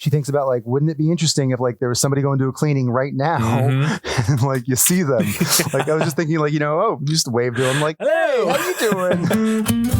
she thinks about like, wouldn't it be interesting if like there was somebody going to a cleaning right now and like you see them? Like I was just thinking like, you just wave to them like, hey, how you doing?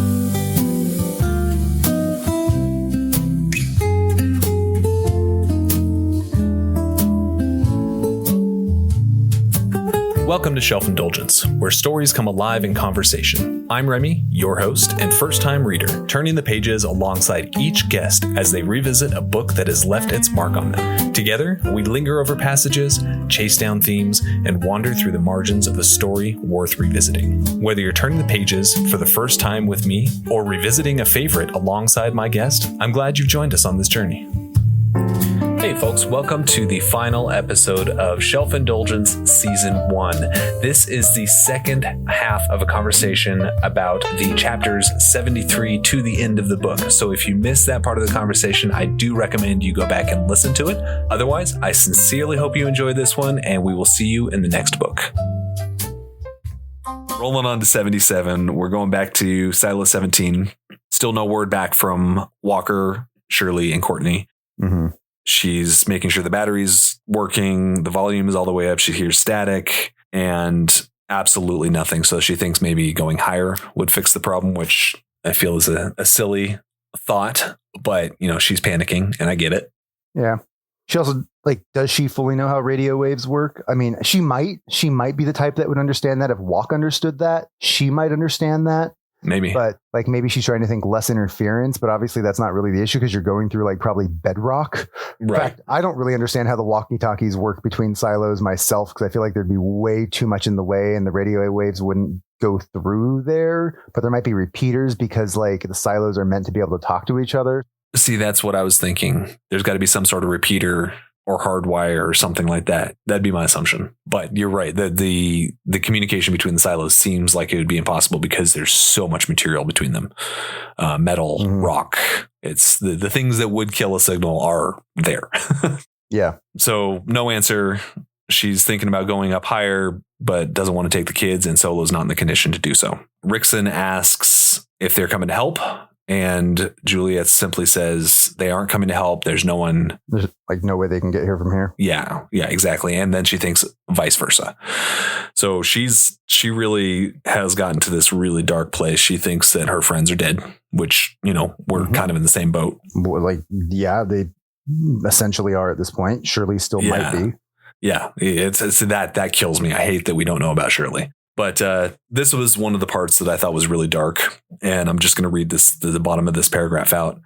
Welcome to Shelf Indulgence, where stories come alive in conversation. I'm Remy, your host and first-time reader, turning the pages alongside each guest as they revisit a book that has left its mark on them. Together, we linger over passages, chase down themes, and wander through the margins of a story worth revisiting. Whether you're turning the pages for the first time with me or revisiting a favorite alongside my guest, I'm glad you've joined us on this journey. Hey folks, welcome to the final episode of Shelf Indulgence Season 1. This is the second half of a conversation about the chapters 73 to the end of the book. So if you missed that part of the conversation, I do recommend you go back and listen to it. Otherwise, I sincerely hope you enjoyed this one, and we will see you in the next book. Rolling on to 77, we're going back to Silo 17. Still no word back from Walker, Shirley, and Courtney. Mm-hmm. She's making sure the battery's working. The volume is all the way up. She hears static and absolutely nothing. So she thinks maybe going higher would fix the problem, which I feel is a silly thought. But, she's panicking and I get it. Yeah. She also, does she fully know how radio waves work? I mean, she might be the type that would understand that. If Walk understood that, she might understand that. Maybe. But maybe she's trying to think less interference, but obviously that's not really the issue because you're going through probably bedrock. In fact, I don't really understand how the walkie-talkies work between silos myself because I feel like there'd be way too much in the way and the radio waves wouldn't go through there. But there might be repeaters because the silos are meant to be able to talk to each other. See, that's what I was thinking. There's got to be some sort of repeater or hardwire or something like that. That'd be my assumption. But you're right. The communication between the silos seems like it would be impossible because there's so much material between them. Metal, rock. It's the things that would kill a signal are there. Yeah. So no answer. She's thinking about going up higher, but doesn't want to take the kids, and Solo's not in the condition to do so. Rickson asks if they're coming to help. And Juliette simply says they aren't coming to help. There's no one. There's no way they can get here from here. Yeah, exactly. And then she thinks vice versa. So she really has gotten to this really dark place. She thinks that her friends are dead, which, we're kind of in the same boat. They essentially are at this point. Shirley still might be. Yeah, it's that kills me. I hate that we don't know about Shirley. But this was one of the parts that I thought was really dark. And I'm just going to read the bottom of this paragraph out.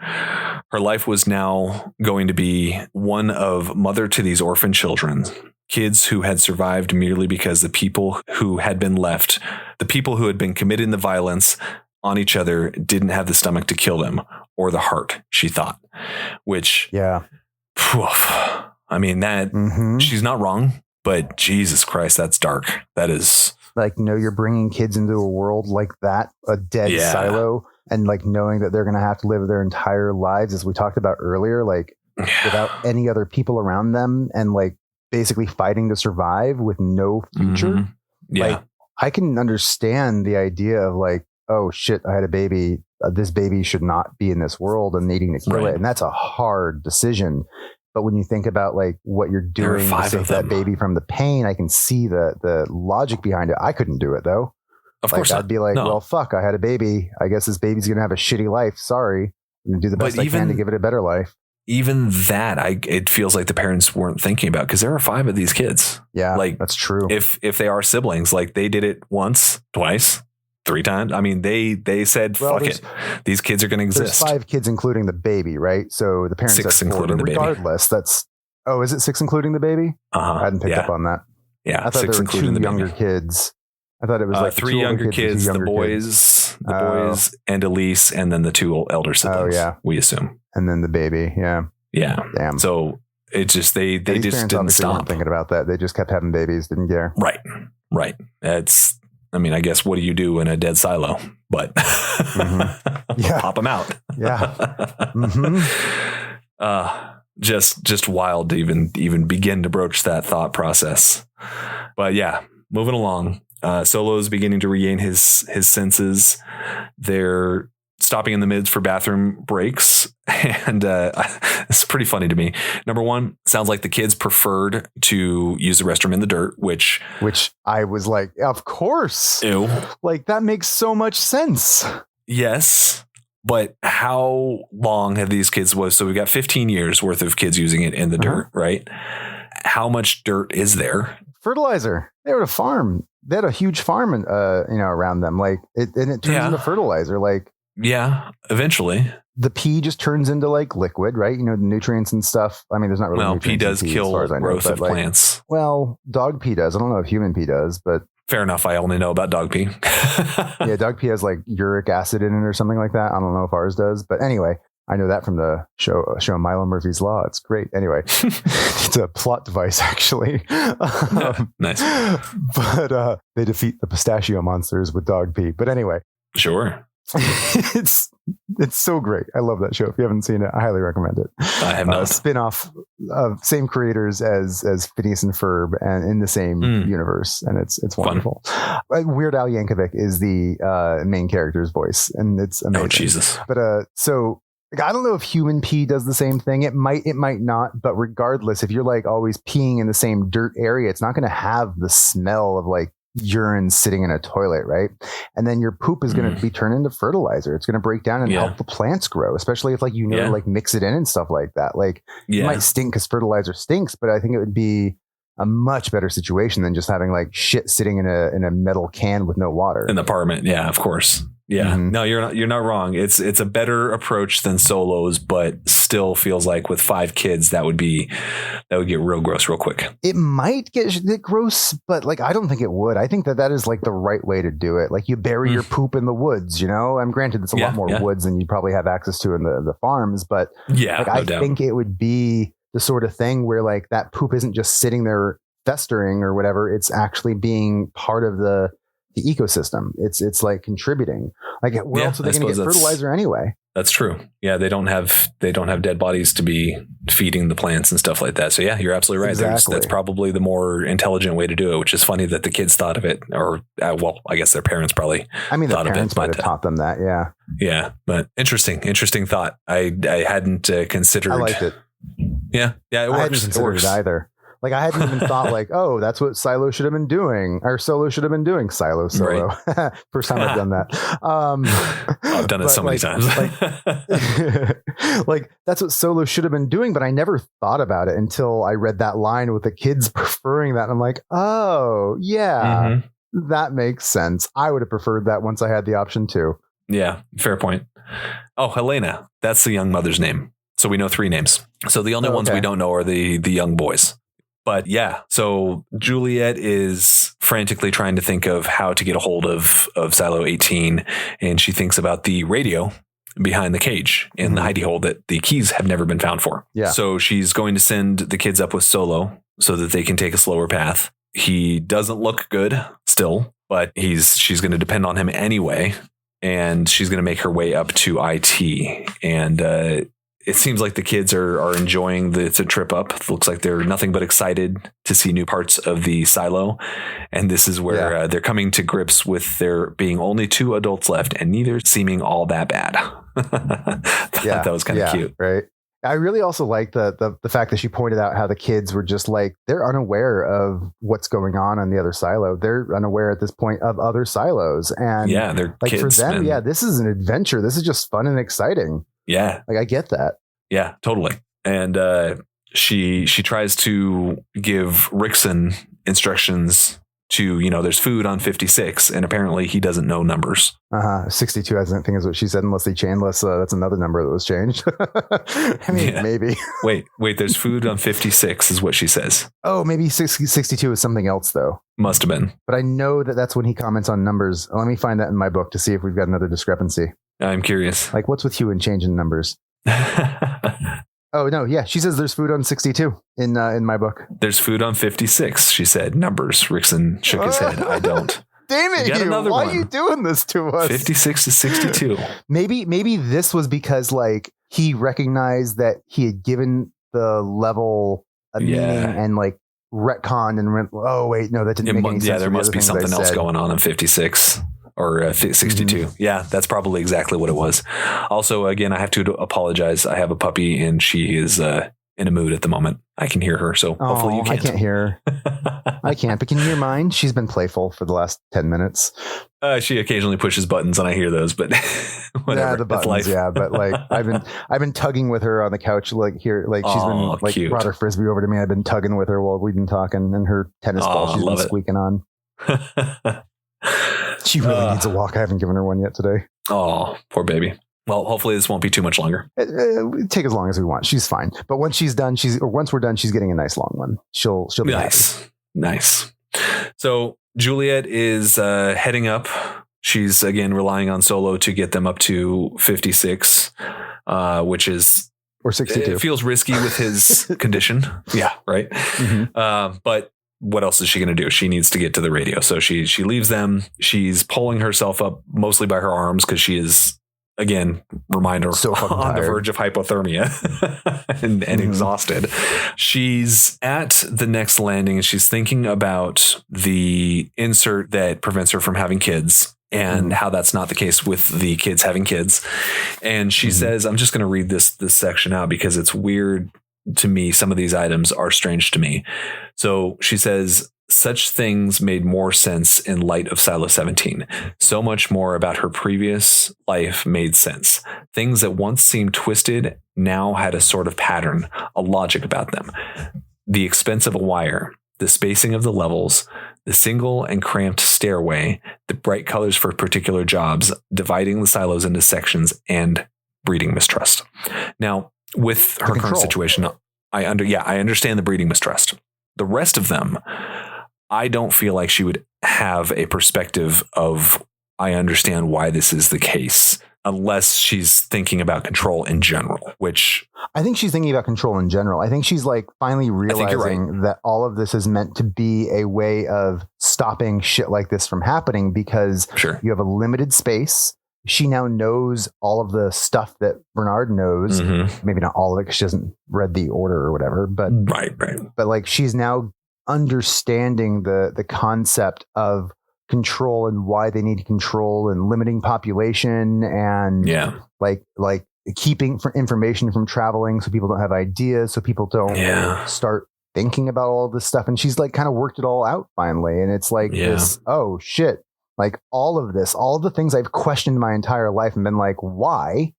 Her life was now going to be one of mother to these orphan children, kids who had survived merely because the people who had been left, the people who had been committing the violence on each other didn't have the stomach to kill them or the heart, she thought, which, I mean, that she's not wrong, but Jesus Christ, that's dark. That is... you're bringing kids into a world like that, a dead silo, and knowing that they're going to have to live their entire lives, as we talked about earlier, without any other people around them and basically fighting to survive with no future. Yeah. I can understand the idea of oh shit, I had a baby. This baby should not be in this world and needing to kill it. And that's a hard decision. But when you think about what you're doing to save that baby from the pain, I can see the logic behind it. I couldn't do it though. Of course I'd be well, fuck, I had a baby. I guess this baby's going to have a shitty life. Sorry. I'm going to do the best I can to give it a better life. Even that, it feels like the parents weren't thinking about because there are 5 of these kids. Yeah, that's true. If they are siblings, they did it once, twice, 3 times. I mean, they said, fuck it. These kids are going to exist. There's 5 kids, including the baby, right? So the parents 6 are 4, including the baby. Regardless, that's... Oh, is it 6 including the baby? I hadn't picked up on that. Yeah, I thought 6 there were including 2 the younger baby. kids. I thought it was 3 younger kids, the boys and Elise, and then the 2 elder siblings. Oh, yeah. We assume. And then the baby. Yeah. Yeah. Damn. So it just, they just didn't stop. Weren't thinking about that. They just kept having babies, didn't care. Right. It's, I guess, what do you do in a dead silo? But pop them out. Yeah. Just wild to even begin to broach that thought process. But yeah, moving along. Solo's beginning to regain his senses. They're stopping in the mids for bathroom breaks. And it's pretty funny to me. Number one, sounds like the kids preferred to use the restroom in the dirt, which I was like, of course. Ew. Like, that makes so much sense. Yes. But how long have these kids so we've got 15 years worth of kids using it in the dirt, right? How much dirt is there? Fertilizer. They were at a farm. They had a huge farm, around them. Like it turns into fertilizer. Like, yeah, eventually the pee just turns into like liquid, right? The nutrients and stuff. I mean, there's not really pee does kill growth of plants. Well, dog pee does. I don't know if human pee does, but fair enough. I only know about dog pee. Yeah, dog pee has like uric acid in it or something like that. I don't know if ours does, but anyway, I know that from the show Milo Murphy's Law. It's great. Anyway, it's a plot device, actually. Nice. But they defeat the pistachio monsters with dog pee. But anyway. Sure. It's so great. I love that show. If you haven't seen it, I highly recommend it. I have not. Spin-off of same creators as Phineas and Ferb, and in the same universe, and it's wonderful. Weird Al Yankovic is the main character's voice, and it's amazing. Oh Jesus! But so I don't know if human pee does the same thing. It might not. But regardless, if you're like always peeing in the same dirt area, it's not going to have the smell of like urine sitting in a toilet, right? And then your poop is going to be turned into fertilizer. It's going to break down and help the plants grow, especially if like like mix it in and stuff like that. Like it might stink because fertilizer stinks, but I think it would be a much better situation than just having like shit sitting in a metal can with no water. In the apartment, yeah, of course. Yeah, no, you're not wrong. It's a better approach than Solo's, but still feels like with 5 kids that would get real gross real quick. It might get gross, but like I don't think it would. I think that is like the right way to do it. Like you bury your poop in the woods, I'm granted it's a lot more woods than you probably have access to in the farms, but I think it would be the sort of thing where like that poop isn't just sitting there festering or whatever. It's actually being part of the ecosystem. It's like contributing. Like where else are they going to get fertilizer anyway? That's true. Yeah, they don't have dead bodies to be feeding the plants and stuff like that. So yeah, you're absolutely right. Exactly. That's probably the more intelligent way to do it, which is funny that the kids thought of it, or I guess their parents probably. I mean, their parents might have taught them that. Yeah. Yeah, but interesting thought. I hadn't considered. I liked it. Yeah, it works. I hadn't considered it either. Like I hadn't even thought like, oh, that's what Silo should have been doing, or Solo should have been doing. Solo. Right. First time I've done that. I've done it so many times. Like that's what Solo should have been doing, but I never thought about it until I read that line with the kids preferring that. And I'm like, oh yeah, that makes sense. I would have preferred that once I had the option too. Yeah, fair point. Oh, Helena, that's the young mother's name. So we know 3 names. So the only ones we don't know are the young boys. But yeah, so Juliette is frantically trying to think of how to get a hold of Silo 18. And she thinks about the radio behind the cage in the hidey hole that the keys have never been found for. Yeah. So she's going to send the kids up with Solo so that they can take a slower path. He doesn't look good still, but she's going to depend on him anyway. And she's going to make her way up to IT. And it seems like the kids are enjoying the trip up. It looks like they're nothing but excited to see new parts of the silo. And this is where they're coming to grips with there being only 2 adults left and neither seeming all that bad. That was kind of cute. Right. I really also like the fact that she pointed out how the kids were just like, they're unaware of what's going on the other silo. They're unaware at this point of other silos. And they're like kids, for them, man. this is an adventure. This is just fun and exciting. Yeah. Like I get that. Yeah, totally. And she tries to give Rickson instructions to, there's food on 56 and apparently he doesn't know numbers. 62, I think is what she said, unless they changed. That's another number that was changed. I mean, maybe. Wait, there's food on 56 is what she says. Oh, maybe 62 is something else though. Must have been. But I know that's when he comments on numbers. Let me find that in my book to see if we've got another discrepancy. I'm curious. Like what's with you and changing numbers? Oh no, yeah. She says there's food on 62 in my book. There's food on 56. She said numbers. Rickson shook his head. I don't. Damn it, Hugh. Why are you doing this to us? 56 to 62. Maybe this was because like he recognized that he had given the level a meaning and like retconned and went, oh wait, no, that didn't make any sense. Yeah, there must be something else going on in 56. or 62. Yeah, that's probably exactly what it was. Also, again, I have to apologize. I have a puppy and she is in a mood at the moment. I can hear her, so hopefully you can't. I can't hear her. I can't, but can you hear mine? She's been playful for the last 10 minutes. She occasionally pushes buttons and I hear those, but whatever. Yeah, the buttons, yeah. But like I've been tugging with her on the couch, like here, like she's been like cute. Brought her frisbee over to me. I've been tugging with her while we've been talking, and her tennis ball she's been squeaking on. She really needs a walk. I haven't given her one yet today. Oh, poor baby. Well, hopefully this won't be too much longer. Take as long as we want. She's fine. But once she's done, once we're done, she's getting a nice long one. She'll be nice. Happy. Nice. So Juliette is heading up. She's again relying on Solo to get them up to 56, which is or 62. It feels risky with his condition. Yeah, right. Mm-hmm. But what else is she going to do? She needs to get to the radio. So she leaves them. She's pulling herself up mostly by her arms because she is, again, reminder, so on the verge of hypothermia and exhausted. She's at the next landing and she's thinking about the insert that prevents her from having kids and how that's not the case with the kids having kids. And she says, I'm just going to read this section out because it's weird to me. Some of these items are strange to me. So she says, such things made more sense in light of Silo 17. So much more about her previous life made sense. Things that once seemed twisted now had a sort of pattern, a logic about them. The expense of a wire, the spacing of the levels, the single and cramped stairway, the bright colors for particular jobs, dividing the silos into sections, and breeding mistrust. Now, with her current situation, I understand the breeding mistrust. The rest of them, I don't feel like she would have a perspective of, I understand why this is the case, unless she's thinking about control in general, which I think she's thinking about control in general. I think she's like finally realizing that all of this is meant to be a way of stopping shit like this from happening because you have a limited space. She now knows all of the stuff that Bernard knows. Maybe not all of it because she hasn't read the order or whatever, but right. But like she's now understanding the concept of control and why they need control and limiting population and like keeping information from traveling so people don't have ideas, so people don't start thinking about all of this stuff. And she's like kind of worked it all out finally. And it's like this, oh shit, like all of this, all of the things I've questioned my entire life and been like, why?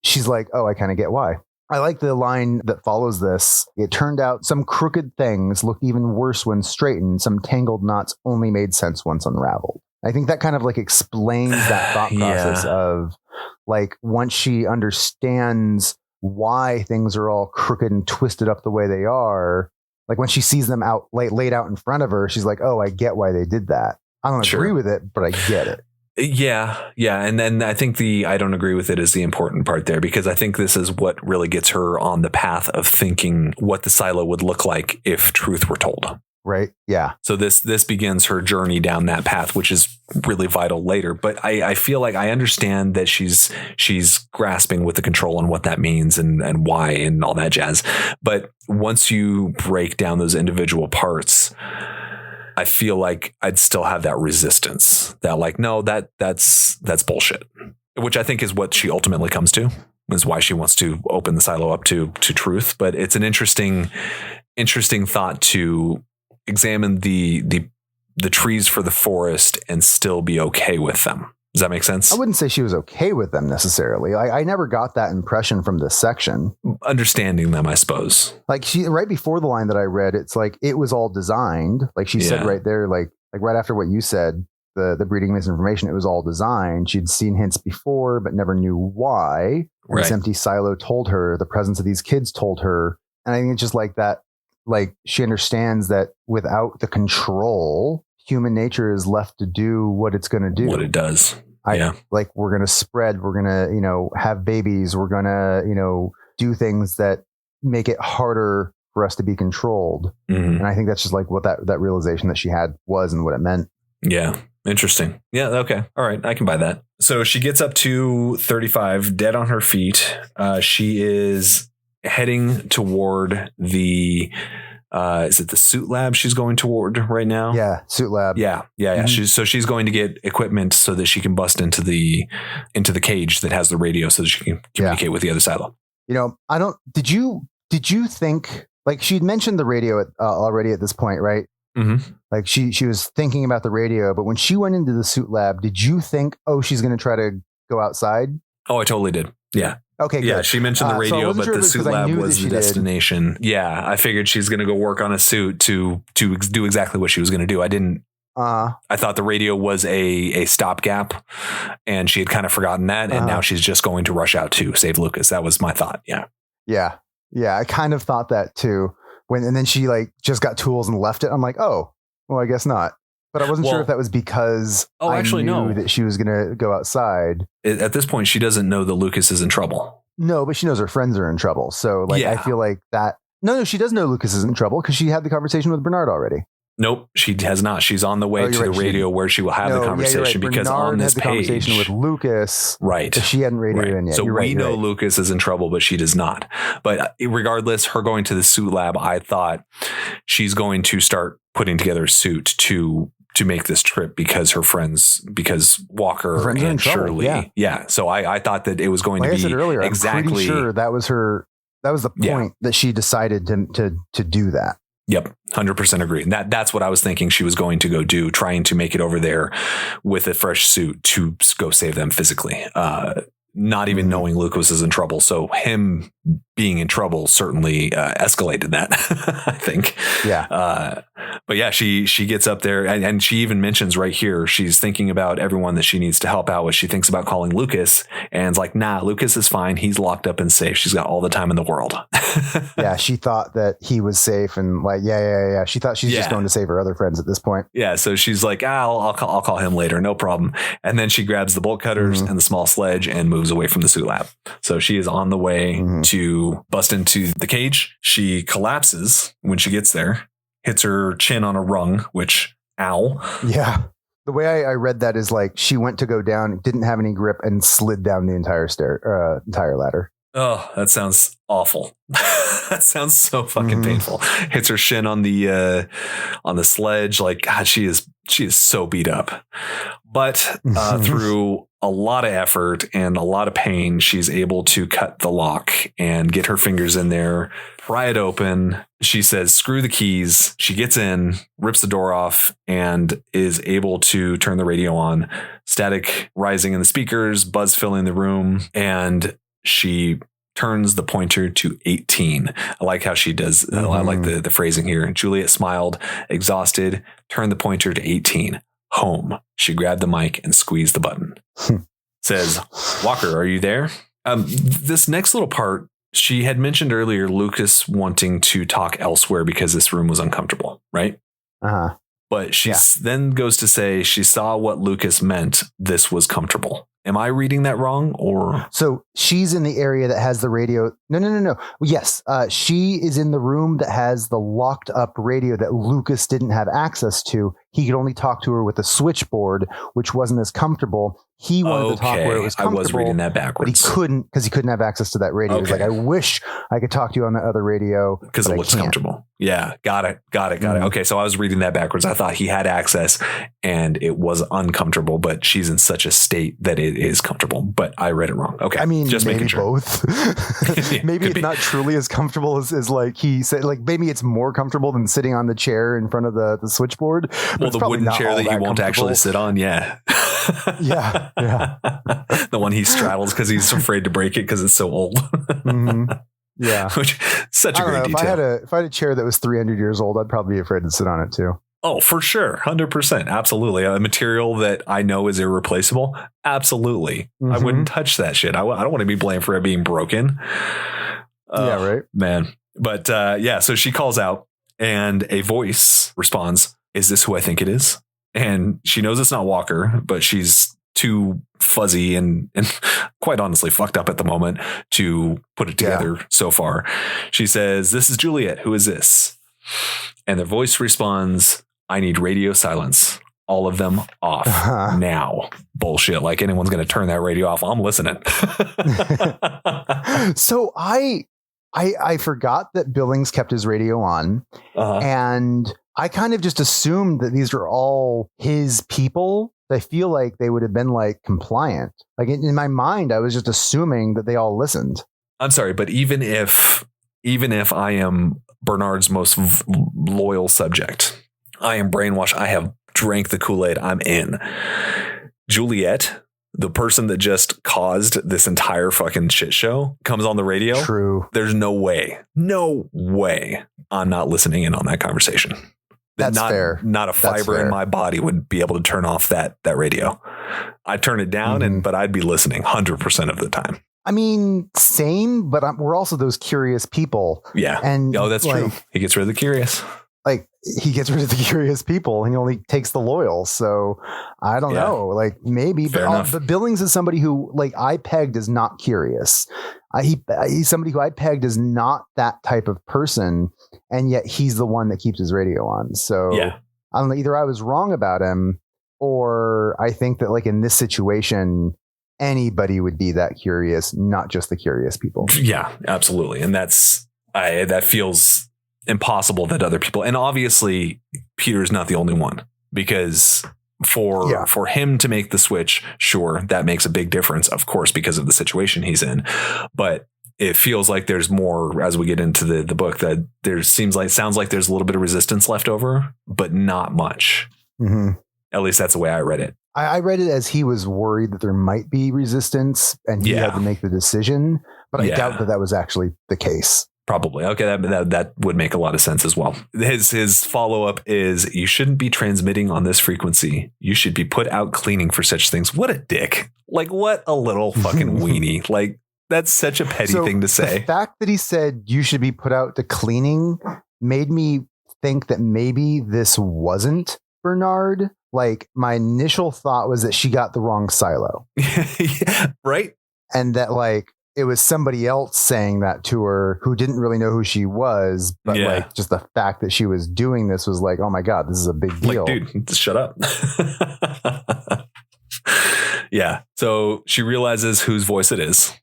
She's like, oh, I kind of get why. I like the line that follows this. It turned out some crooked things looked even worse when straightened. Some tangled knots only made sense once unraveled. I think that kind of like explains that thought process of like once she understands why things are all crooked and twisted up the way they are, like when she sees them out laid out in front of her, she's like, oh, I get why they did that. I don't agree with it, but I get it. Yeah. And then I think I don't agree with it is the important part there, because I think this is what really gets her on the path of thinking what the silo would look like if truth were told. Right. Yeah. So this begins her journey down that path, which is really vital later. But I feel like I understand that she's grasping with the control and what that means and why and all that jazz. But once you break down those individual parts, I feel like I'd still have that resistance that like, no, that's bullshit, which I think is what she ultimately comes to, is why she wants to open the silo up to truth. But it's an interesting thought to examine the trees for the forest and still be okay with them. Does that make sense? I wouldn't say she was okay with them necessarily. I never got that impression from this section. Understanding them, I suppose. Like she, right before the line that I read, it's like, it was all designed. Like she said right there, like right after what you said, the breeding misinformation, it was all designed. She'd seen hints before, but never knew why. Right. This empty silo told her, the presence of these kids told her. And I think it's just like that. Like she understands that without the control, human nature is left to do what it's going to do. What it does. Like we're going to spread, we're going to, have babies. We're going to, do things that make it harder for us to be controlled. And I think that's just like what that realization that she had was and what it meant. Yeah. Interesting. Yeah. Okay. All right. I can buy that. So she gets up to 35, dead on her feet. She is heading toward the is it the suit lab she's going toward right now? Yeah. Suit lab. Yeah. She's going to get equipment so that she can bust into the cage that has the radio so that she can communicate with the other silo. Did you think, like, she'd mentioned the radio already at this point, right? Mm-hmm. Like she was thinking about the radio, but when she went into the suit lab, did you think, oh, she's going to try to go outside? Oh, I totally did. Yeah. Okay. Good. Yeah. She mentioned the radio, but the suit lab was the destination. Yeah. I figured she's going to go work on a suit to do exactly what she was going to do. I didn't. I thought the radio was a stopgap, and she had kind of forgotten that, and now she's just going to rush out to save Lucas. That was my thought. Yeah. Yeah. Yeah. I kind of thought that too. And then she like just got tools and left it. I'm like, oh, well, I guess not. But I wasn't sure if that was because I knew that she was going to go outside. At this point, she doesn't know that Lucas is in trouble. No, but she knows her friends are in trouble. So like, I feel like that. No, she does know Lucas is in trouble because she had the conversation with Bernard already. Nope, she has not. She's on the way to the radio where she will have the conversation because Bernard on this had the page, conversation with Lucas, right? She hadn't radioed in yet. So we know Lucas is in trouble, but she does not. But regardless, her going to the suit lab, I thought she's going to start putting together a suit to make this trip because because Walker and Shirley. Yeah. So I thought that it was going to be exactly. I'm pretty sure that was the point that she decided to do that. Yep. 100% agree. And that's what I was thinking she was going to go do, trying to make it over there with a fresh suit to go save them physically. Not even knowing Lucas is in trouble. So him being in trouble certainly escalated that, I think. Yeah. But yeah, she gets up there and she even mentions right here, she's thinking about everyone that she needs to help out with. She thinks about calling Lucas and it's like, nah, Lucas is fine. He's locked up and safe. She's got all the time in the world. Yeah. She thought that he was safe and like, yeah. She thought she's just going to save her other friends at this point. Yeah. So she's like, I'll call him later. No problem. And then she grabs the bolt cutters and the small sledge and moves away from the suit lab. So she is on the way to bust into the cage. She collapses when she gets there, hits her chin on a rung, which, ow. Yeah. The way I read that is like she went to go down, didn't have any grip, and slid down the entire ladder. Oh, that sounds awful. That sounds so fucking painful. Hits her shin on the sledge. Like, God, she is so beat up. But through a lot of effort and a lot of pain, she's able to cut the lock and get her fingers in there, pry it open. She says, screw the keys. She gets in, rips the door off, and is able to turn the radio on. Static rising in the speakers, buzz filling the room, and she turns the pointer to 18. I like how she does. I like the phrasing here. Juliette smiled, exhausted, turned the pointer to 18. Home. She grabbed the mic and squeezed the button. Says, Walker, are you there? This next little part, she had mentioned earlier Lucas wanting to talk elsewhere because this room was uncomfortable, right? Uh-huh. But she then goes to say she saw what Lucas meant. This was comfortable. Am I reading that wrong? Or so she's in the area that has the radio. No. Yes. She is in the room that has the locked up radio that Lucas didn't have access to. He could only talk to her with a switchboard, which wasn't as comfortable. He wanted to talk where it was comfortable. I was reading that backwards. But he couldn't because he couldn't have access to that radio. He was like, I wish I could talk to you on the other radio. Because it looks comfortable. Yeah. Got it. Okay. So I was reading that backwards. I thought he had access and it was uncomfortable, but she's in such a state that it is comfortable. But I read it wrong. Okay. I mean, just maybe making sure. Both. Maybe it's not truly as comfortable as like he said. Like maybe it's more comfortable than sitting on the chair in front of the switchboard. Well, the wooden chair that he won't actually sit on. Yeah. Yeah. The one he straddles because he's afraid to break it because it's so old. Yeah. Which such a great detail. If I had a chair that was 300 years old, I'd probably be afraid to sit on it too. Oh, for sure. 100%. Absolutely. A material that I know is irreplaceable. Absolutely. I wouldn't touch that shit. I don't want to be blamed for it being broken. Yeah, right. Man. But so she calls out and a voice responds, is this who I think it is? And she knows it's not Walker, but she's too fuzzy and quite honestly fucked up at the moment to put it together so far. She says, this is Juliette. Who is this? And the voice responds, I need radio silence. All of them off now. Bullshit. Like anyone's going to turn that radio off. I'm listening. So I forgot that Billings kept his radio on, and I kind of just assumed that these are all his people. I feel like they would have been like compliant. Like in my mind, I was just assuming that they all listened. I'm sorry, but even if I am Bernard's most loyal subject, I am brainwashed. I have drank the Kool-Aid. I'm in. Juliette, the person that just caused this entire fucking shit show, comes on the radio. True. There's no way I'm not listening in on that conversation. That's fair. Not a fiber in my body would be able to turn off that radio. I'd turn it down, but I'd be listening 100% of the time. I mean, same, but we're also those curious people. Yeah. And that's true. He gets rid of the curious. Like he gets rid of the curious people and he only takes the loyal. So I don't know, like maybe, but Billings is somebody who like I pegged as not curious. He's somebody who I pegged as not that type of person. And yet he's the one that keeps his radio on. So I don't know, either I was wrong about him or I think that like in this situation, anybody would be that curious, not just the curious people. Yeah, absolutely. And that feels impossible that other people, and obviously Peter's not the only one, because for him to make the switch, sure, that makes a big difference, of course, because of the situation he's in. But it feels like there's more as we get into the book, that sounds like there's a little bit of resistance left over, but not much. Mm-hmm. At least that's the way I read it. I read it as he was worried that there might be resistance and he had to make the decision, but I doubt that was actually the case. Probably. Okay. That would make a lot of sense as well. His follow-up is, you shouldn't be transmitting on this frequency. You should be put out cleaning for such things. What a dick. Like, what a little fucking weenie. Like, that's such a petty thing to say. The fact that he said you should be put out to cleaning made me think that maybe this wasn't Bernard. Like, my initial thought was that she got the wrong silo. Right. And that like, it was somebody else saying that to her who didn't really know who she was, but like just the fact that she was doing this was like, oh my God, this is a big deal. Like, dude, just shut up. Yeah. So she realizes whose voice it is,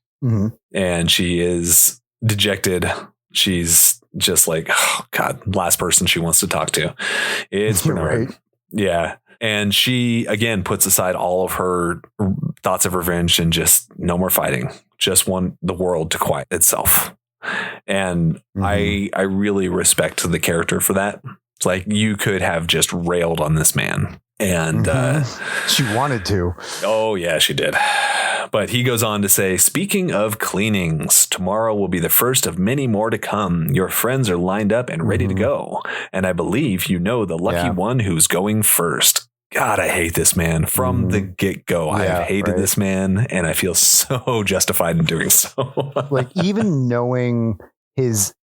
and she is dejected. She's just like, oh God, last person she wants to talk to. It's Bernard. Right. Yeah. And she, again, puts aside all of her thoughts of revenge and just no more fighting. Just want the world to quiet itself. And I really respect the character for that. It's like, you could have just railed on this man. And she wanted to. Oh, yeah, she did. But he goes on to say, speaking of cleanings, tomorrow will be the first of many more to come. Your friends are lined up and ready to go. And I believe you know the lucky one who's going first. God, I hate this man from the get-go. I have hated this man, and I feel so justified in doing so. Like, even knowing his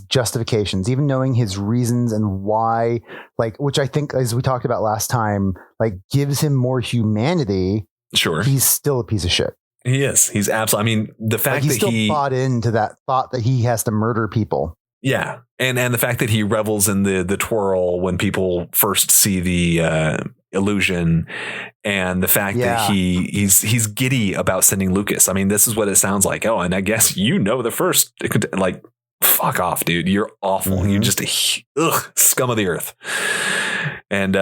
justifications, even knowing his reasons and why, like, which I think, as we talked about last time, like, gives him more humanity. Sure. He's still a piece of shit. He is. He's absolutely, I mean, the fact that he bought into that thought that he has to murder people. Yeah. And the fact that he revels in the twirl when people first see the illusion, and the fact that he's giddy about sending Lucas. I mean, this is what it sounds like. Oh, and I guess the first, like, fuck off, dude. You're awful. You're just scum of the earth. And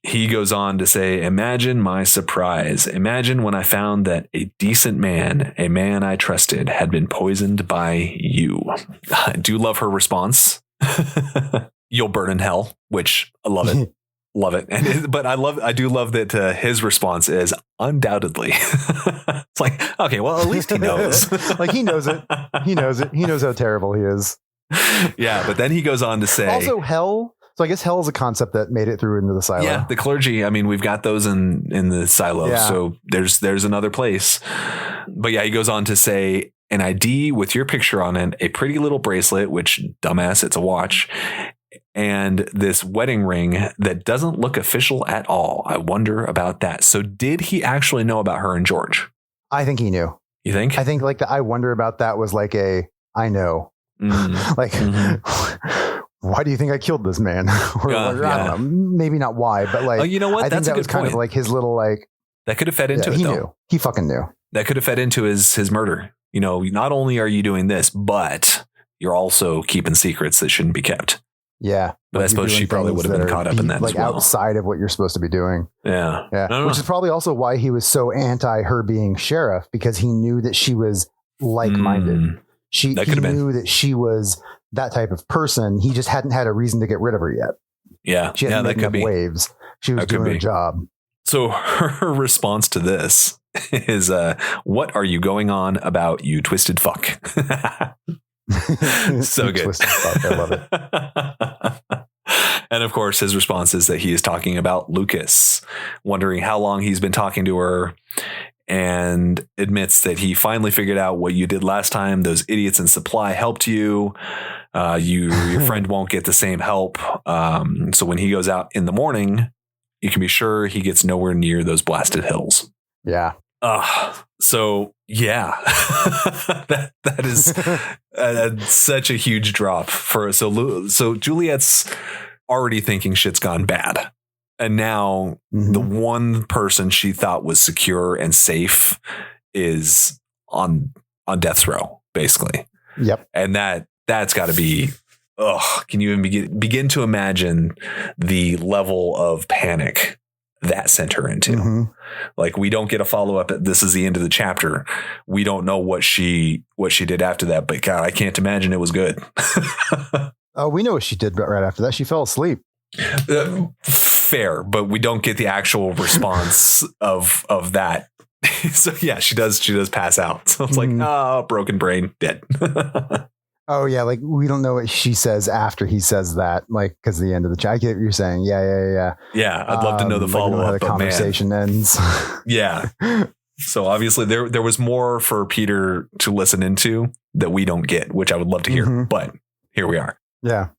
he goes on to say, imagine my surprise. Imagine when I found that a decent man, a man I trusted, had been poisoned by you. I do love her response. You'll burn in hell, which I love it. Love it. But I do love that his response is undoubtedly. It's like, okay, well, at least he knows. Like, he knows it. He knows it. He knows how terrible he is. Yeah. But then he goes on to say, also hell. So I guess hell is a concept that made it through into the silo. Yeah. The clergy. I mean, we've got those in the silo. Yeah. So there's another place. But yeah, he goes on to say, an ID with your picture on it, a pretty little bracelet, which, dumbass, it's a watch, and this wedding ring that doesn't look official at all. I wonder about that. So did he actually know about her and George? I think he knew. You think? I think like the I wonder about that was like I know. Like, why do you think I killed this man? Or I don't know. Maybe not why, but like, you know what? I think that was kind of like his little like. That could have fed into it. He knew. He fucking knew. That could have fed into his murder. You know, not only are you doing this, but you're also keeping secrets that shouldn't be kept. Yeah. But I suppose she probably would have been caught up in that like as well. outside of what you're supposed to be doing. Yeah. Yeah. Which is probably also why he was so anti her being sheriff, because he knew that she was like-minded. He knew that she was that type of person. He just hadn't had a reason to get rid of her yet. Yeah. She hadn't made enough waves. She was doing her job. So her response to this is, what are you going on about, you twisted fuck? So good. Twisted fuck. I love it. And of course, his response is that he is talking about Lucas, wondering how long he's been talking to her, and admits that he finally figured out what you did last time. Those idiots in supply helped you. Your friend won't get the same help. So when he goes out in the morning, you can be sure he gets nowhere near those blasted hills. Yeah. So yeah, that is such a huge drop for so Juliette's already thinking shit's gone bad, and now the one person she thought was secure and safe is on death's row, basically. Yep. And that's got to be. Can you even begin to imagine the level of panic that sent her into? Like, we don't get a follow-up. This is the end of the chapter. We don't know what she did after that, but God, I can't imagine it was good. Oh, we know what she did right after that. She fell asleep. Fair, but we don't get the actual response of that. So yeah, she does pass out. So it's like, broken brain, dead. Oh yeah, like we don't know what she says after he says that, like, because the end of the chat. I get what you're saying. Yeah. Yeah, I'd love to know the follow up. How the conversation ends. Yeah. So obviously there was more for Peter to listen into that we don't get, which I would love to hear. But here we are. Yeah.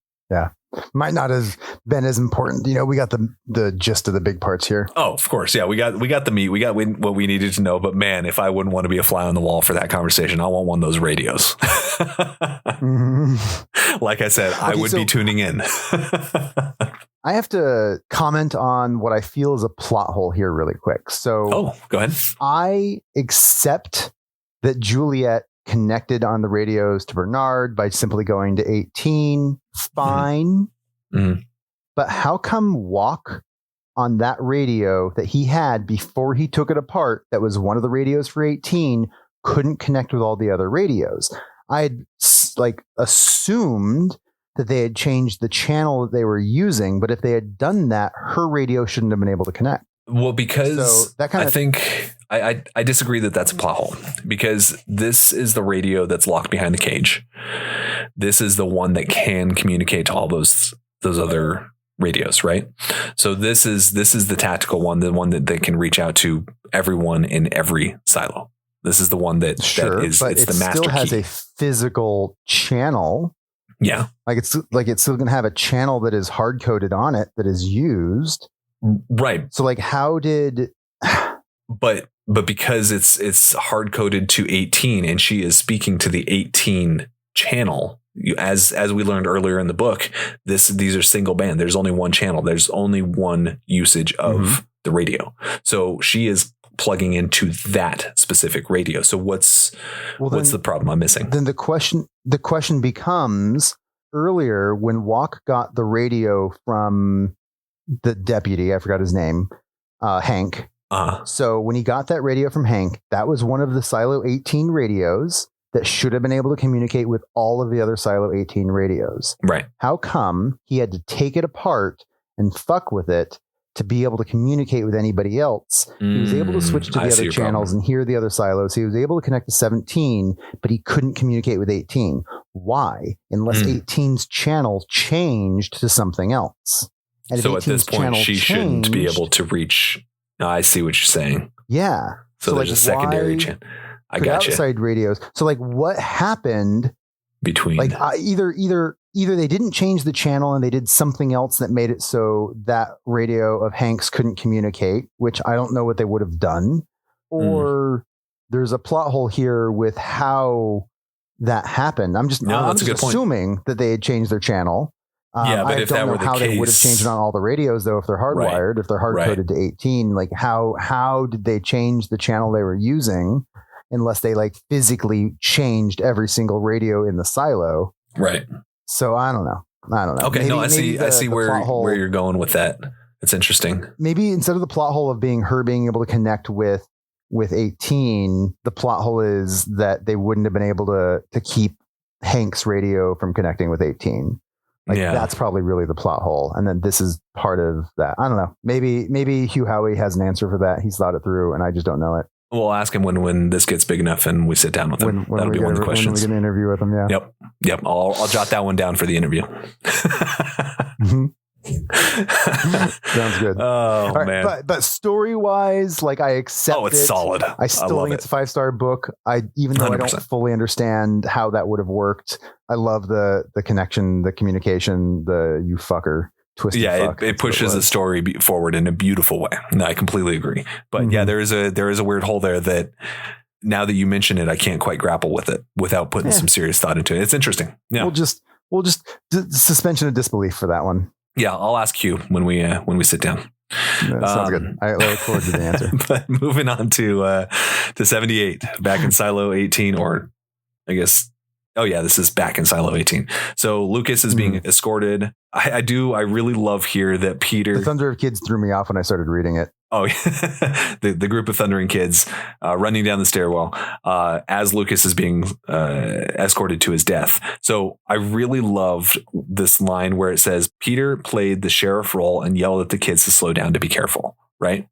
Might not have been as important. You know, we got the gist of the big parts here. Oh, of course. Yeah, we got the meat. We got what we needed to know. But man, if I wouldn't want to be a fly on the wall for that conversation, I want one of those radios. Like I said, I would be tuning in. I have to comment on what I feel is a plot hole here really quick. So, go ahead. I accept that Juliette connected on the radios to Bernard by simply going to 18. Fine. But how come Walk on that radio that he had before he took it apart, that was one of the radios for 18, couldn't connect with all the other radios? I had assumed that they had changed the channel that they were using, but if they had done that, her radio shouldn't have been able to connect. Well, because I disagree that that's a plot hole, because this is the radio that's locked behind the cage. This is the one that can communicate to all those other radios, right? So this is the tactical one, the one that they can reach out to everyone in every silo. This is the one that is but it's it the master still has key. a physical channel. Yeah, it's still going to have a channel that is hard coded on it that is used. Right. So like, how did? But because it's hard coded to 18, and she is speaking to the 18 channel. As we learned earlier in the book, these are single band. There's only one channel. There's only one usage of the radio. So she is plugging into that specific radio. So what's the problem I'm missing? Then the question becomes, earlier when Walk got the radio from the deputy, I forgot his name, Hank. So when he got that radio from Hank, that was one of the Silo 18 radios that should have been able to communicate with all of the other Silo 18 radios. Right. How come he had to take it apart and fuck with it to be able to communicate with anybody else? He was able to switch to the other channels and hear the other silos. He was able to connect to 17, but he couldn't communicate with 18. Why? Unless 18's channel changed to something else. And so at this point, she shouldn't be able to reach. I see what you're saying. Yeah. So there's a secondary channel. I got you. Outside radios. So like, what happened between? Like either they didn't change the channel and they did something else that made it so that radio of Hank's couldn't communicate, which I don't know what they would have done, or there's a plot hole here with how that happened. I'm just assuming that they had changed their channel. But I don't know how they would have changed it on all the radios, though, if they're hardwired, if they're hard coded to 18. Like how did they change the channel they were using, unless they like physically changed every single radio in the silo? Right. So I don't know. Okay. Maybe, I see where you're going with that. It's interesting. Maybe instead of the plot hole of being able to connect with 18, the plot hole is that they wouldn't have been able to keep Hank's radio from connecting with 18. That's probably really the plot hole. And then this is part of that. I don't know. Maybe Hugh Howey has an answer for that. He's thought it through and I just don't know it. We'll ask him when this gets big enough and we sit down with him. That'll be one of the questions. When we get an interview with him, yeah. Yep. I'll jot that one down for the interview. Mm-hmm. Sounds good. Oh, right, man. But story-wise, I accept it. Oh, it's solid. I still think it's a 5-star book. Even though 100%. I don't fully understand how that would have worked, I love the connection, the communication, the you fucker. Twisted fuck. It pushes the story forward in a beautiful way. No, I completely agree. But yeah, there is a weird hole there that now that you mention it, I can't quite grapple with it without putting some serious thought into it. It's interesting. Yeah, we'll just suspension of disbelief for that one. Yeah, I'll ask Hugh when we sit down. That sounds good. I look forward to the answer. But moving on to 78, back in Silo 18, or I guess. Oh yeah, this is back in Silo 18. So Lucas is being escorted. I really love here that Peter. The Thunder of Kids threw me off when I started reading it. Oh, yeah. the group of thundering kids running down the stairwell as Lucas is being escorted to his death. So I really loved this line where it says, Peter played the sheriff role and yelled at the kids to slow down, to be careful. Right.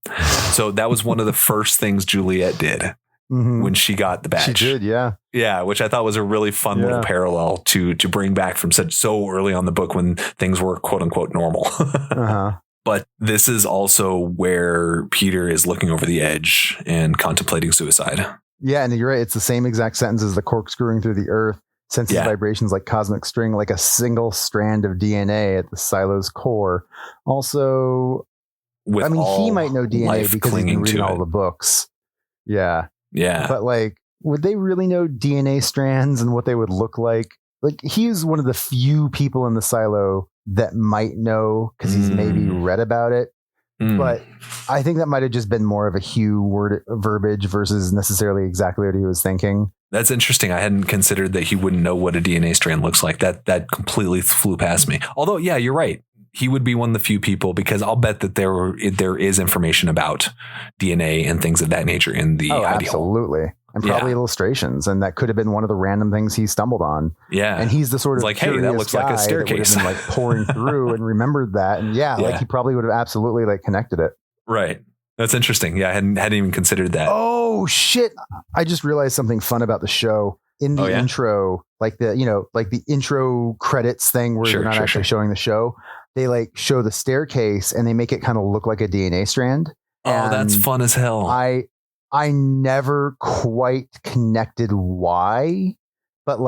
So that was one of the first things Juliette did. Mm-hmm. When she got the badge. She did, yeah. Yeah, which I thought was a really fun little parallel to bring back from so early on the book when things were quote unquote normal. But this is also where Peter is looking over the edge and contemplating suicide. Yeah, and you're right. It's the same exact sentence as the corkscrewing through the earth, senses vibrations like cosmic string, like a single strand of DNA at the silo's core. Also, he might know DNA because he's been reading all the books. Yeah. Yeah. But would they really know DNA strands and what they would look like? He's one of the few people in the silo that might know because he's maybe read about it. But I think that might have just been more of a Hugh verbiage versus necessarily exactly what he was thinking. That's interesting. I hadn't considered that he wouldn't know what a DNA strand looks like. That completely flew past me. Although, yeah, you're right. He would be one of the few people, because I'll bet that there is information about DNA and things of that nature in the hidey absolutely. Hole. And probably illustrations. And that could have been one of the random things he stumbled on. Yeah. And he's the sort of hey, that looks like a staircase. That would have been pouring through and remembered that. And he probably would have absolutely connected it. Right. That's interesting. Yeah. I hadn't even considered that. Oh shit. I just realized something fun about the show. In the intro, the intro credits thing where you're not actually showing the show. They show the staircase and they make it kind of look like a DNA strand. Oh, and that's fun as hell. I never quite connected why, but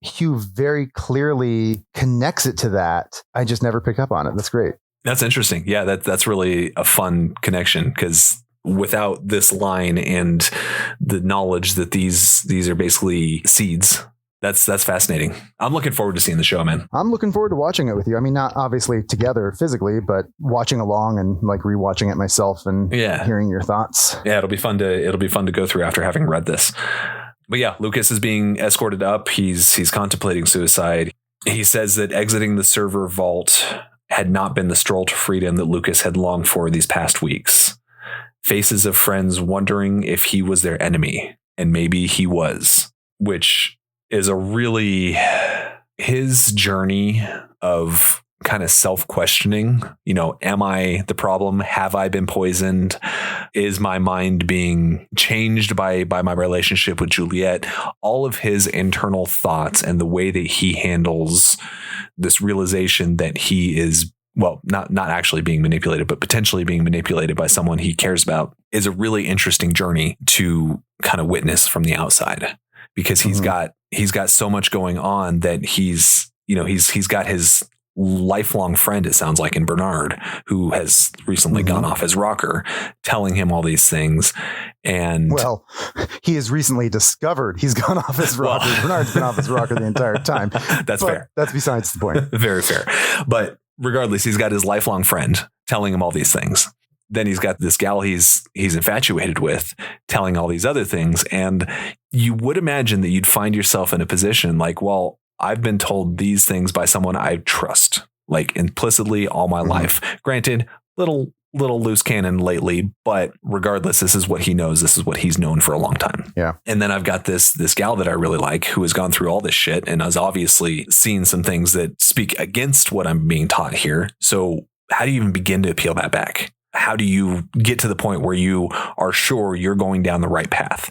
Hugh very clearly connects it to that. I just never picked up on it. That's great. That's interesting. Yeah, that's really a fun connection, because without this line and the knowledge that these are basically seeds. That's fascinating. I'm looking forward to seeing the show, man. I'm looking forward to watching it with you. I mean, not obviously together physically, but watching along and rewatching it myself and hearing your thoughts. Yeah, it'll be fun to go through after having read this. But yeah, Lucas is being escorted up. He's contemplating suicide. He says that exiting the server vault had not been the stroll to freedom that Lucas had longed for these past weeks. Faces of friends wondering if he was their enemy, and maybe he was, which is a really his journey of kind of self-questioning. Am I the problem? Have I been poisoned? Is my mind being changed by my relationship with Juliette? All of his internal thoughts and the way that he handles this realization that he is, well, not actually being manipulated, but potentially being manipulated by someone he cares about, is a really interesting journey to kind of witness from the outside, because he's got so much going on that he's got his lifelong friend, it sounds like, in Bernard, who has recently gone off his rocker, telling him all these things. And he has recently discovered he's gone off his rocker. Bernard's been off his rocker the entire time. That's fair. That's besides the point. Very fair. But regardless, he's got his lifelong friend telling him all these things. Then he's got this gal he's infatuated with telling all these other things. And you would imagine that you'd find yourself in a position like, well, I've been told these things by someone I trust, like implicitly all my life. Granted, little loose cannon lately, but regardless, this is what he knows. This is what he's known for a long time. Yeah. And then I've got this gal that I really like who has gone through all this shit and has obviously seen some things that speak against what I'm being taught here. So how do you even begin to peel that back? How do you get to the point where you are sure you're going down the right path?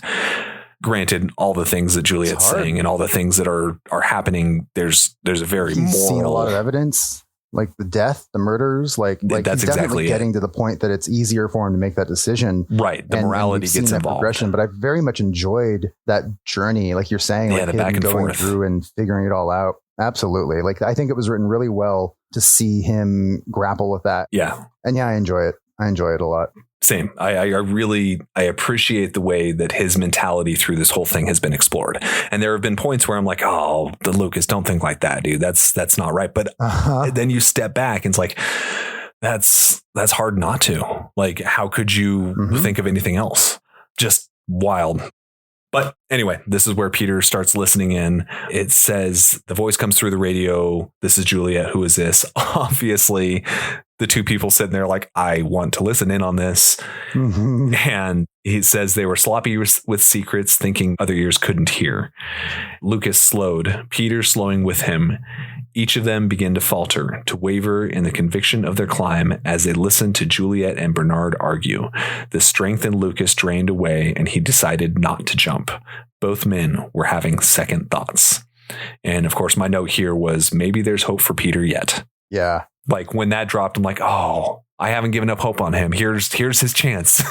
Granted, all the things that Juliette's saying and all the things that are happening, there's a very He's moral. seen a lot of evidence. Like the death, the murders, like that's he's exactly getting to the point that it's easier for him to make that decision. Right. The morality gets involved. Progression, but I very much enjoyed that journey. Like you're saying, like the back and going forth through and figuring it all out. Absolutely. Like I think it was written really well to see him grapple with that. Yeah. And yeah, I enjoy it. I enjoy it a lot. Same. I really appreciate the way that his mentality through this whole thing has been explored. And there have been points where I'm like, oh, the Lucas, don't think like that, dude. That's not right. But then you step back and it's like, that's hard not to. Like, how could you think of anything else? Just wild. But anyway, this is where Peter starts listening in. It says the voice comes through the radio. This is Juliette. Who is this? Obviously, the two people sitting there like, I want to listen in on this. And he says they were sloppy with secrets, thinking other ears couldn't hear. Lucas slowed, Peter slowing with him. Each of them began to falter, to waver in the conviction of their climb as they listened to Juliette and Bernard argue. The strength in Lucas drained away, and he decided not to jump. Both men were having second thoughts. And of course, my note here was maybe there's hope for Peter yet. Yeah. Like when that dropped, I'm like, oh, I haven't given up hope on him. Here's his chance.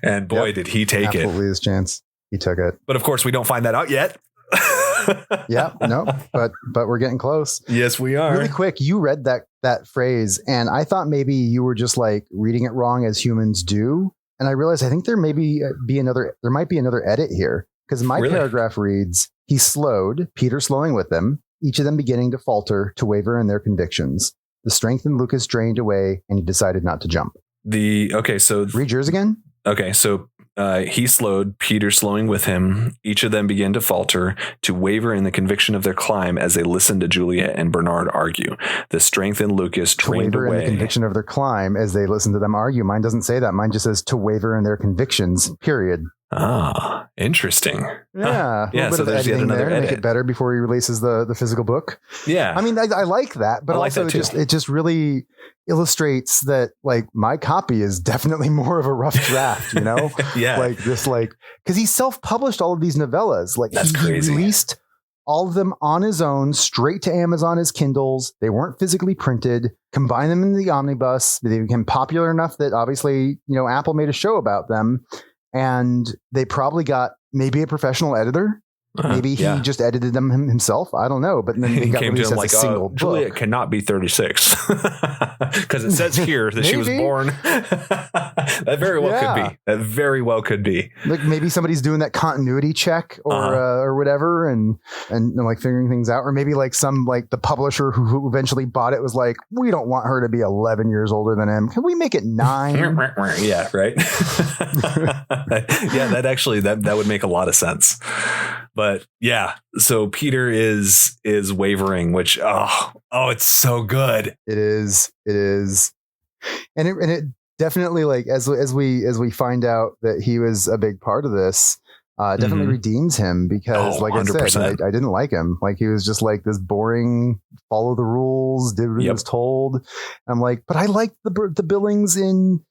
And boy, did he take it. Absolutely his chance. He took it. But of course, we don't find that out yet. But we're getting close. Yes, we are. Really quick, you read that phrase, and I thought maybe you were just like reading it wrong as humans do. And I realized I think there might be another edit here, because my paragraph reads, he slowed, Peter slowing with them, each of them beginning to falter, to waver in their convictions. The strength in Lucas drained away, and he decided not to jump. So read yours again. Okay, so he slowed, Peter slowing with him. Each of them began to falter, to waver in the conviction of their climb as they listened to Juliette and Bernard argue. The strength in Lucas drained away. To waver in the conviction of their climb as they listened to them argue. Mine doesn't say that. Mine just says to waver in their convictions, period. Ah, interesting. Yeah. Yeah. So there's yet another edit. Make it better before he releases the physical book. Yeah. I mean, I like that, but also it just really illustrates that like my copy is definitely more of a rough draft, you know? Yeah. Like this, because he self-published all of these novellas. Like that's crazy. He released all of them on his own, straight to Amazon as Kindles. They weren't physically printed. Combine them in the omnibus. They became popular enough that obviously, Apple made a show about them. And they probably got maybe a professional editor. Maybe he just edited them himself. I don't know. But then they got released as a single book. Juliette cannot be 36 because it says here that she was born. That very well could be. That very well could be. Like maybe somebody's doing that continuity check or whatever, and like figuring things out. Or maybe like the publisher who eventually bought it was like, we don't want her to be 11 years older than him. Can we make it 9? Yeah, right. Yeah, that would make a lot of sense. But yeah, so Peter is wavering, which it's so good. It is, and it definitely, like as we find out that he was a big part of this, definitely redeems him, because like 100%. I said, I didn't like him. Like he was just like this boring, follow the rules, did what he was told. I'm like, but I liked the Billings in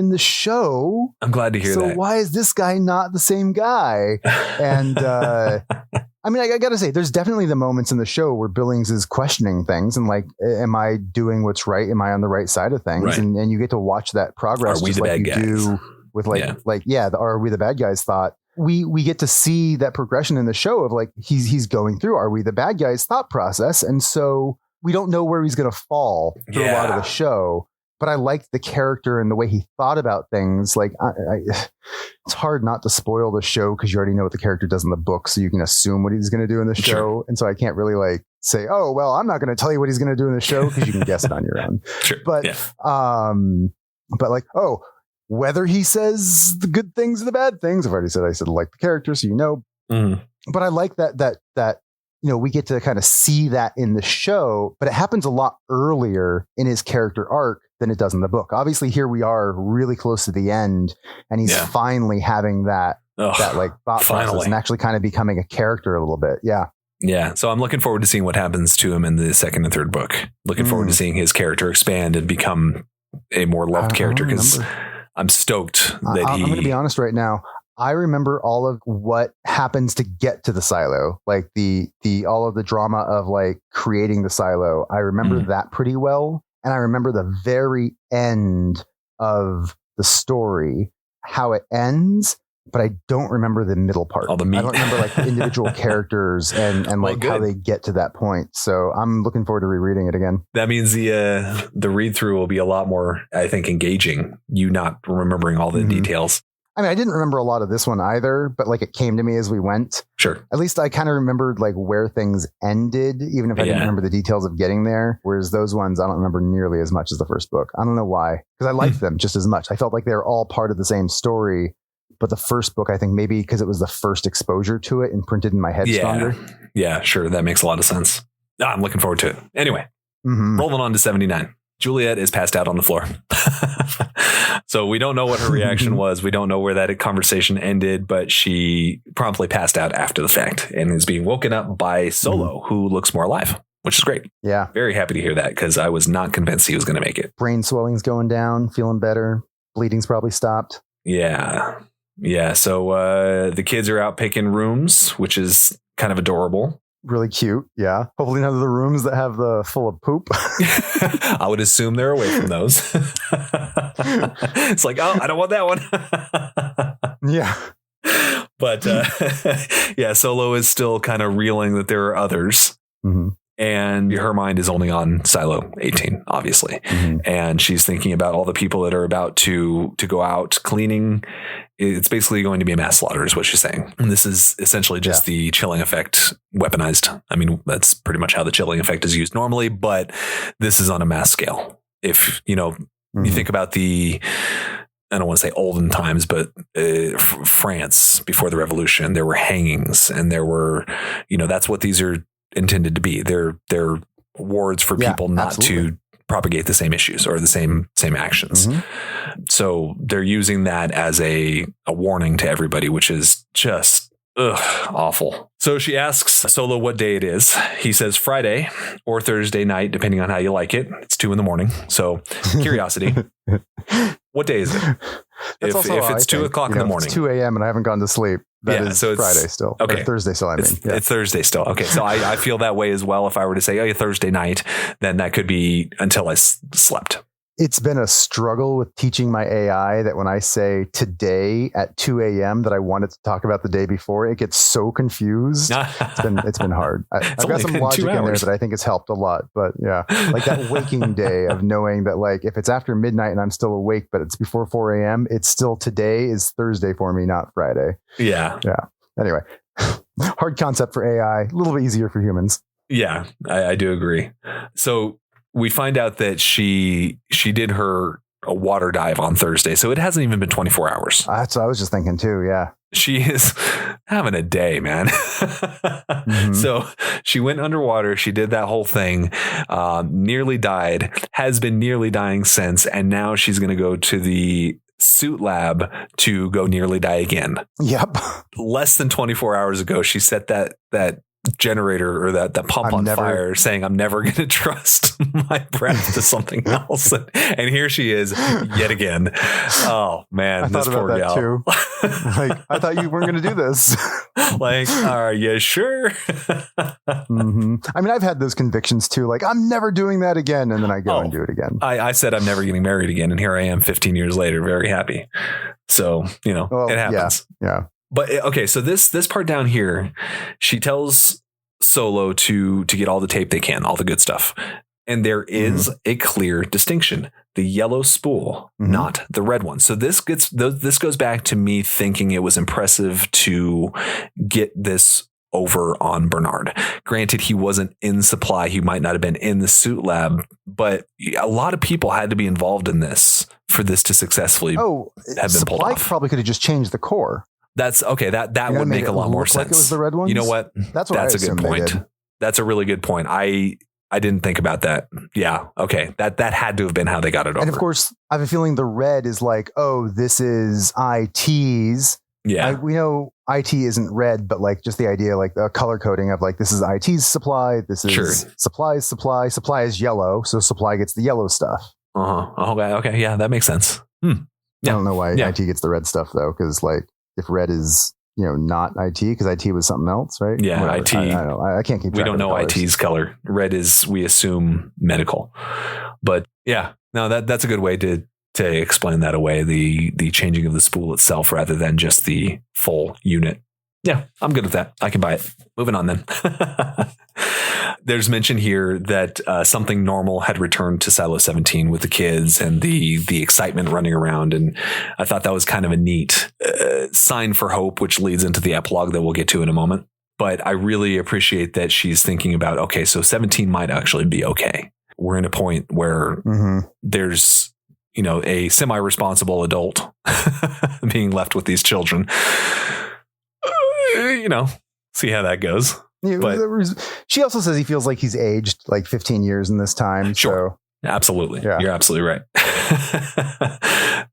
the show. I'm glad to hear that. So why is this guy not the same guy? And I mean, I got to say, there's definitely the moments in the show where Billings is questioning things and like, am I doing what's right? Am I on the right side of things? Right. And you get to watch that progress. Are we the bad guys? Do with are we the bad guys thought. We get to see that progression in the show of like, he's going through, are we the bad guys thought process? And so we don't know where he's going to fall through a lot of the show. But I liked the character and the way he thought about things. Like, it's hard not to spoil the show because you already know what the character does in the book, so you can assume what he's going to do in the show. Sure. And so I can't really like say, oh, well, I'm not going to tell you what he's going to do in the show, because you can guess it on your own. Sure. But, but like, whether he says the good things or the bad things, I said I like the character, so you know. But I like that we get to kind of see that in the show, but it happens a lot earlier in his character arc than it does in the book. Obviously, here we are really close to the end, and he's finally having that like thought process and actually kind of becoming a character a little bit. Yeah. Yeah. So I'm looking forward to seeing what happens to him in the second and third book. Looking forward to seeing his character expand and become a more loved character, because I'm stoked that I'm going to be honest right now. I remember all of what happens to get to the silo, like the all of the drama of like creating the silo. I remember that pretty well. And I remember the very end of the story, how it ends, but I don't remember the middle part. All the meat. I don't remember like the individual characters and like how they get to that point. So I'm looking forward to rereading it again. That means the read through will be a lot more, I think, engaging. You not remembering all the details. I mean, I didn't remember a lot of this one either, but like it came to me as we went. Sure. At least I kind of remembered like where things ended, even if I didn't remember the details of getting there. Whereas those ones, I don't remember nearly as much as the first book. I don't know why, because I liked them just as much. I felt like they were all part of the same story. But the first book, I think maybe because it was the first exposure to it, imprinted in my head stronger. Yeah, sure. That makes a lot of sense. I'm looking forward to it. Anyway, rolling on to 79. Juliette is passed out on the floor. So we don't know what her reaction was. We don't know where that conversation ended, but she promptly passed out after the fact and is being woken up by Solo, who looks more alive, which is great. Yeah. Very happy to hear that, because I was not convinced he was going to make it. Brain swelling's going down, feeling better. Bleeding's probably stopped. Yeah. Yeah. So the kids are out picking rooms, which is kind of adorable. Really cute. Yeah. Hopefully none of the rooms that have the full of poop. I would assume they're away from those. It's like, oh, I don't want that one. Yeah. But yeah, Solo is still kind of reeling that there are others. And her mind is only on Silo 18, obviously. And she's thinking about all the people that are about to go out cleaning. It's basically going to be a mass slaughter is what she's saying. And this is essentially just the chilling effect weaponized. I mean, that's pretty much how the chilling effect is used normally, but this is on a mass scale. If, you think about I don't want to say olden times, but France before the revolution, there were hangings and there were, that's what these are intended to be. They're wards for people not to propagate the same issues or the same actions. So they're using that as a warning to everybody, which is just awful. So she asks Solo what day it is. He says Friday or Thursday night, depending on how you like it. It's 2 a.m. So curiosity. What day is it? If it's 2 o'clock in the morning, it's 2 a.m. and I haven't gone to sleep. That is so Friday still. Okay. Or Thursday still, I mean. It's Thursday still. Okay. So I feel that way as well. If I were to say, Thursday night, then that could be until I slept. It's been a struggle with teaching my AI that when I say today at 2 a.m. that I wanted to talk about the day before, it gets so confused. It's been hard. I've got some logic in there that I think has helped a lot. But yeah, like that waking day of knowing that like if it's after midnight and I'm still awake, but it's before 4 a.m., it's still today is Thursday for me, not Friday. Yeah. Yeah. Anyway, hard concept for AI, a little bit easier for humans. Yeah, I do agree. So we find out that she did a water dive on Thursday. So it hasn't even been 24 hours. That's what I was just thinking too. Yeah. She is having a day, man. So she went underwater. She did that whole thing, nearly died, has been nearly dying since. And now she's going to go to the suit lab to go nearly die again. Yep. Less than 24 hours ago, she set that generator or that pump on fire, saying I'm never going to trust my breath to something else. And here she is yet again. Oh man, I thought about that too. Like, I thought you weren't going to do this. Like, are you sure? I mean, I've had those convictions too. Like, I'm never doing that again. And then I go and do it again. I said I'm never getting married again. And here I am 15 years later, very happy. So, it happens. Yeah. But okay, so this part down here, she tells Solo to get all the tape they can, all the good stuff. And there is a clear distinction. The yellow spool, not the red one. So this goes back to me thinking it was impressive to get this over on Bernard. Granted, he wasn't in supply. He might not have been in the suit lab, but a lot of people had to be involved in this for this to successfully have been pulled off. Probably could have just changed the core. That's okay. That would make a lot more sense. Like it was the red ones? You know what? That's a good point. That's a really good point. I didn't think about that. Yeah. Okay. That had to have been how they got it over. And of course, I have a feeling the red is like, oh, this is IT's. Yeah. We know IT isn't red, but like just the idea, like the color coding of like, this is IT's supply. This is supply's supply. Supply is yellow. So supply gets the yellow stuff. Okay. Yeah. That makes sense. Yeah. I don't know why IT gets the red stuff though. Cause like if red is, not IT, because IT was something else, right? Yeah, whatever. IT. I don't know. I can't keep track. We don't know IT's color. Red is, we assume, medical. But yeah, no, that's a good way to explain that away. The changing of the spool itself rather than just the full unit. Yeah, I'm good with that. I can buy it. Moving on then. There's mention here that something normal had returned to Silo 17 with the kids and the excitement running around. And I thought that was kind of a neat sign for hope, which leads into the epilogue that we'll get to in a moment. But I really appreciate that she's thinking about, okay, so 17 might actually be okay. We're in a point where there's, a semi-responsible adult being left with these children. See how that goes. But she also says he feels like he's aged like 15 years in this time. Sure. So. Absolutely. Yeah. You're absolutely right.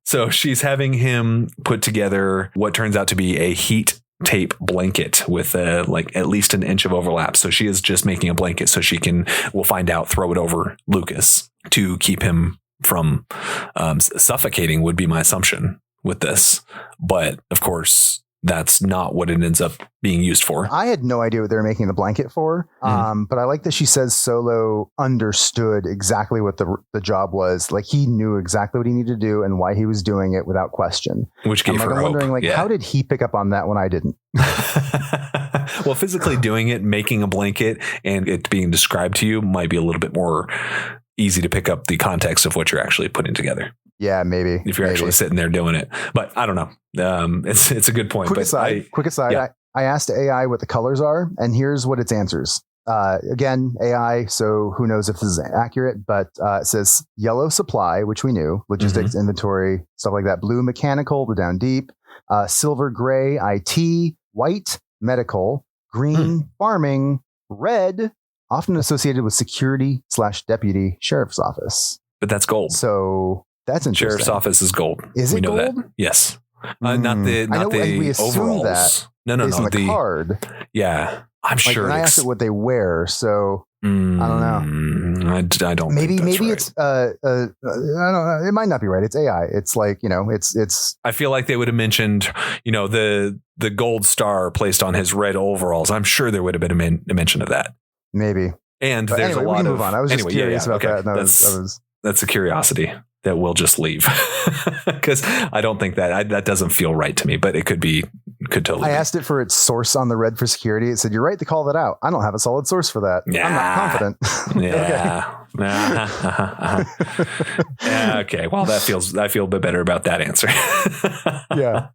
So she's having him put together what turns out to be a heat tape blanket with like at least an inch of overlap. So she is just making a blanket so we'll find out, throw it over Lucas to keep him from suffocating would be my assumption with this. But of course, that's not what it ends up being used for. I had no idea what they were making the blanket for. But I like that she says Solo understood exactly what the job was. Like he knew exactly what he needed to do and why he was doing it without question. Which gave her hope. I'm wondering, how did he pick up on that when I didn't? Well, physically doing it, making a blanket and it being described to you might be a little bit more easy to pick up the context of what you're actually putting together. Yeah, maybe. If you're actually sitting there doing it. But I don't know. It's a good point. Quick aside. Yeah. I asked AI what the colors are, and here's what its answers. Again, AI, so who knows if this is accurate, but it says yellow supply, which we knew, logistics, inventory, stuff like that. Blue mechanical, the down deep. Silver gray, IT. White, medical. Green, farming. Red, often associated with security/deputy sheriff's office. But that's gold. So that's interesting. Sheriff's office is gold. Is it gold? That. Yes. Not the overalls. That no. The card. Yeah. I'm sure. I asked it what they wear. So I don't know. I don't. Maybe think that's right. It's I don't know. It might not be right. It's AI. It's like, it's. I feel like they would have mentioned, the gold star placed on his red overalls. I'm sure there would have been a mention of that. Maybe. And there's a lot we can of. move on. I was just curious about that. And that's a curiosity that we'll just leave because I don't think that doesn't feel right to me, but it could totally. I asked it for its source on the red for security. It said, "You're right to call that out. I don't have a solid source for that. Yeah. I'm not confident." Yeah. Okay. Well, I feel a bit better about that answer. Yeah.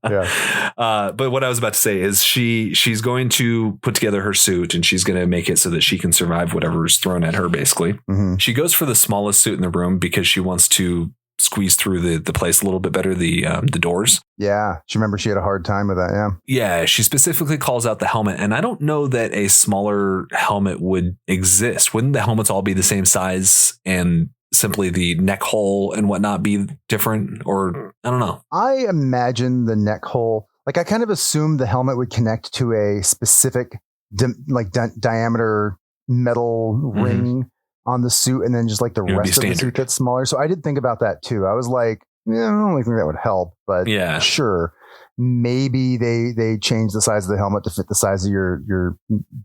But what I was about to say is she's going to put together her suit and she's going to make it so that she can survive whatever is thrown at her. Basically, She goes for the smallest suit in the room because she wants to squeeze through the place a little bit better, the doors. Yeah. She had a hard time with that. Yeah. Yeah. She specifically calls out the helmet. And I don't know that a smaller helmet would exist. Wouldn't the helmets all be the same size and simply the neck hole and whatnot be different? Or I don't know. I imagine the neck hole, like I kind of assumed the helmet would connect to a specific diameter metal ring on the suit, and then just like the rest of the suit that's smaller. So I did think about that too. I was like, I don't really think that would help, but sure. Maybe they change the size of the helmet to fit the size of your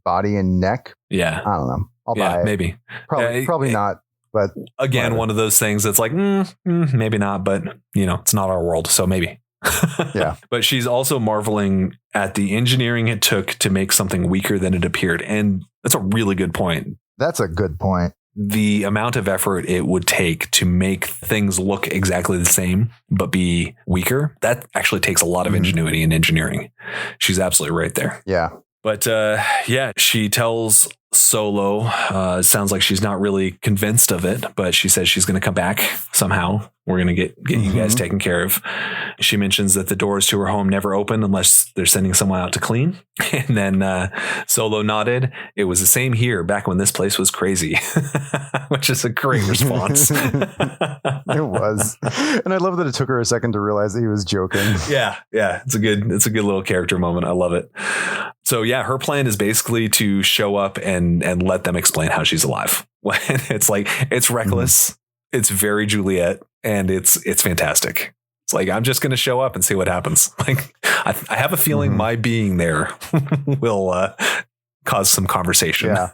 body and neck. Yeah. I don't know. I'll buy it. Maybe. Probably not. But again, whatever. One of those things that's like, maybe not, but it's not our world. So maybe. Yeah. But she's also marveling at the engineering it took to make something weaker than it appeared. And that's a really good point. That's a good point. The amount of effort it would take to make things look exactly the same, but be weaker, that actually takes a lot of ingenuity and engineering. She's absolutely right there. Yeah. But yeah, she tells Solo, it sounds like she's not really convinced of it, but she says she's going to come back somehow. We're going to get you guys taken care of. She mentions that the doors to her home never open unless they're sending someone out to clean. And then Solo nodded. It was the same here back when this place was crazy, which is a great response. It was. And I love that it took her a second to realize that he was joking. Yeah. It's a good little character moment. I love it. So yeah, her plan is basically to show up and let them explain how she's alive. It's like, it's reckless. It's very Juliette, and it's fantastic. It's like, I'm just going to show up and see what happens. Like, I have a feeling my being there will cause some conversation. Yeah.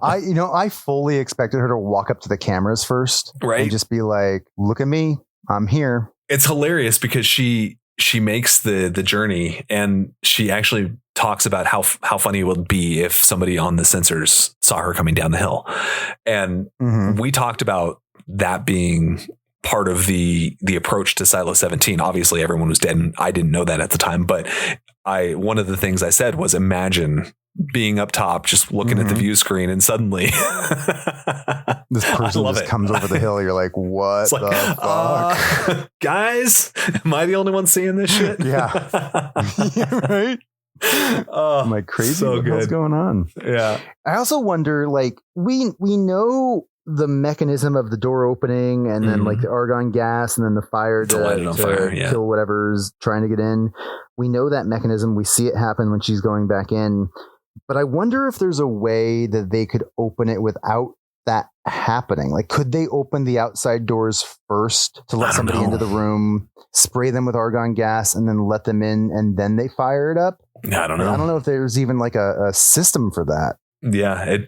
I fully expected her to walk up to the cameras first, right? And just be like, look at me, I'm here. It's hilarious because she makes the journey, and she actually talks about how funny it would be if somebody on the sensors saw her coming down the hill. And we talked about that being part of the approach to Silo 17. Obviously everyone was dead, and I didn't know that at the time, but one of the things I said was, imagine being up top, just looking at the view screen, and suddenly this person just comes over the hill. You're like, what the fuck? Guys, am I the only one seeing this shit? Yeah. Yeah, right. I'm like, crazy. So what the hell's going on? Yeah. I also wonder, like, we know the mechanism of the door opening, and then like the argon gas, and then the fire to kill whatever's trying to get in. We know that mechanism. We see it happen when she's going back in. But I wonder if there's a way that they could open it without that happening. Like, could they open the outside doors first to let somebody into the room, spray them with argon gas, and then let them in, and then they fire it up? I don't know. I don't know if there's even like a system for that. Yeah,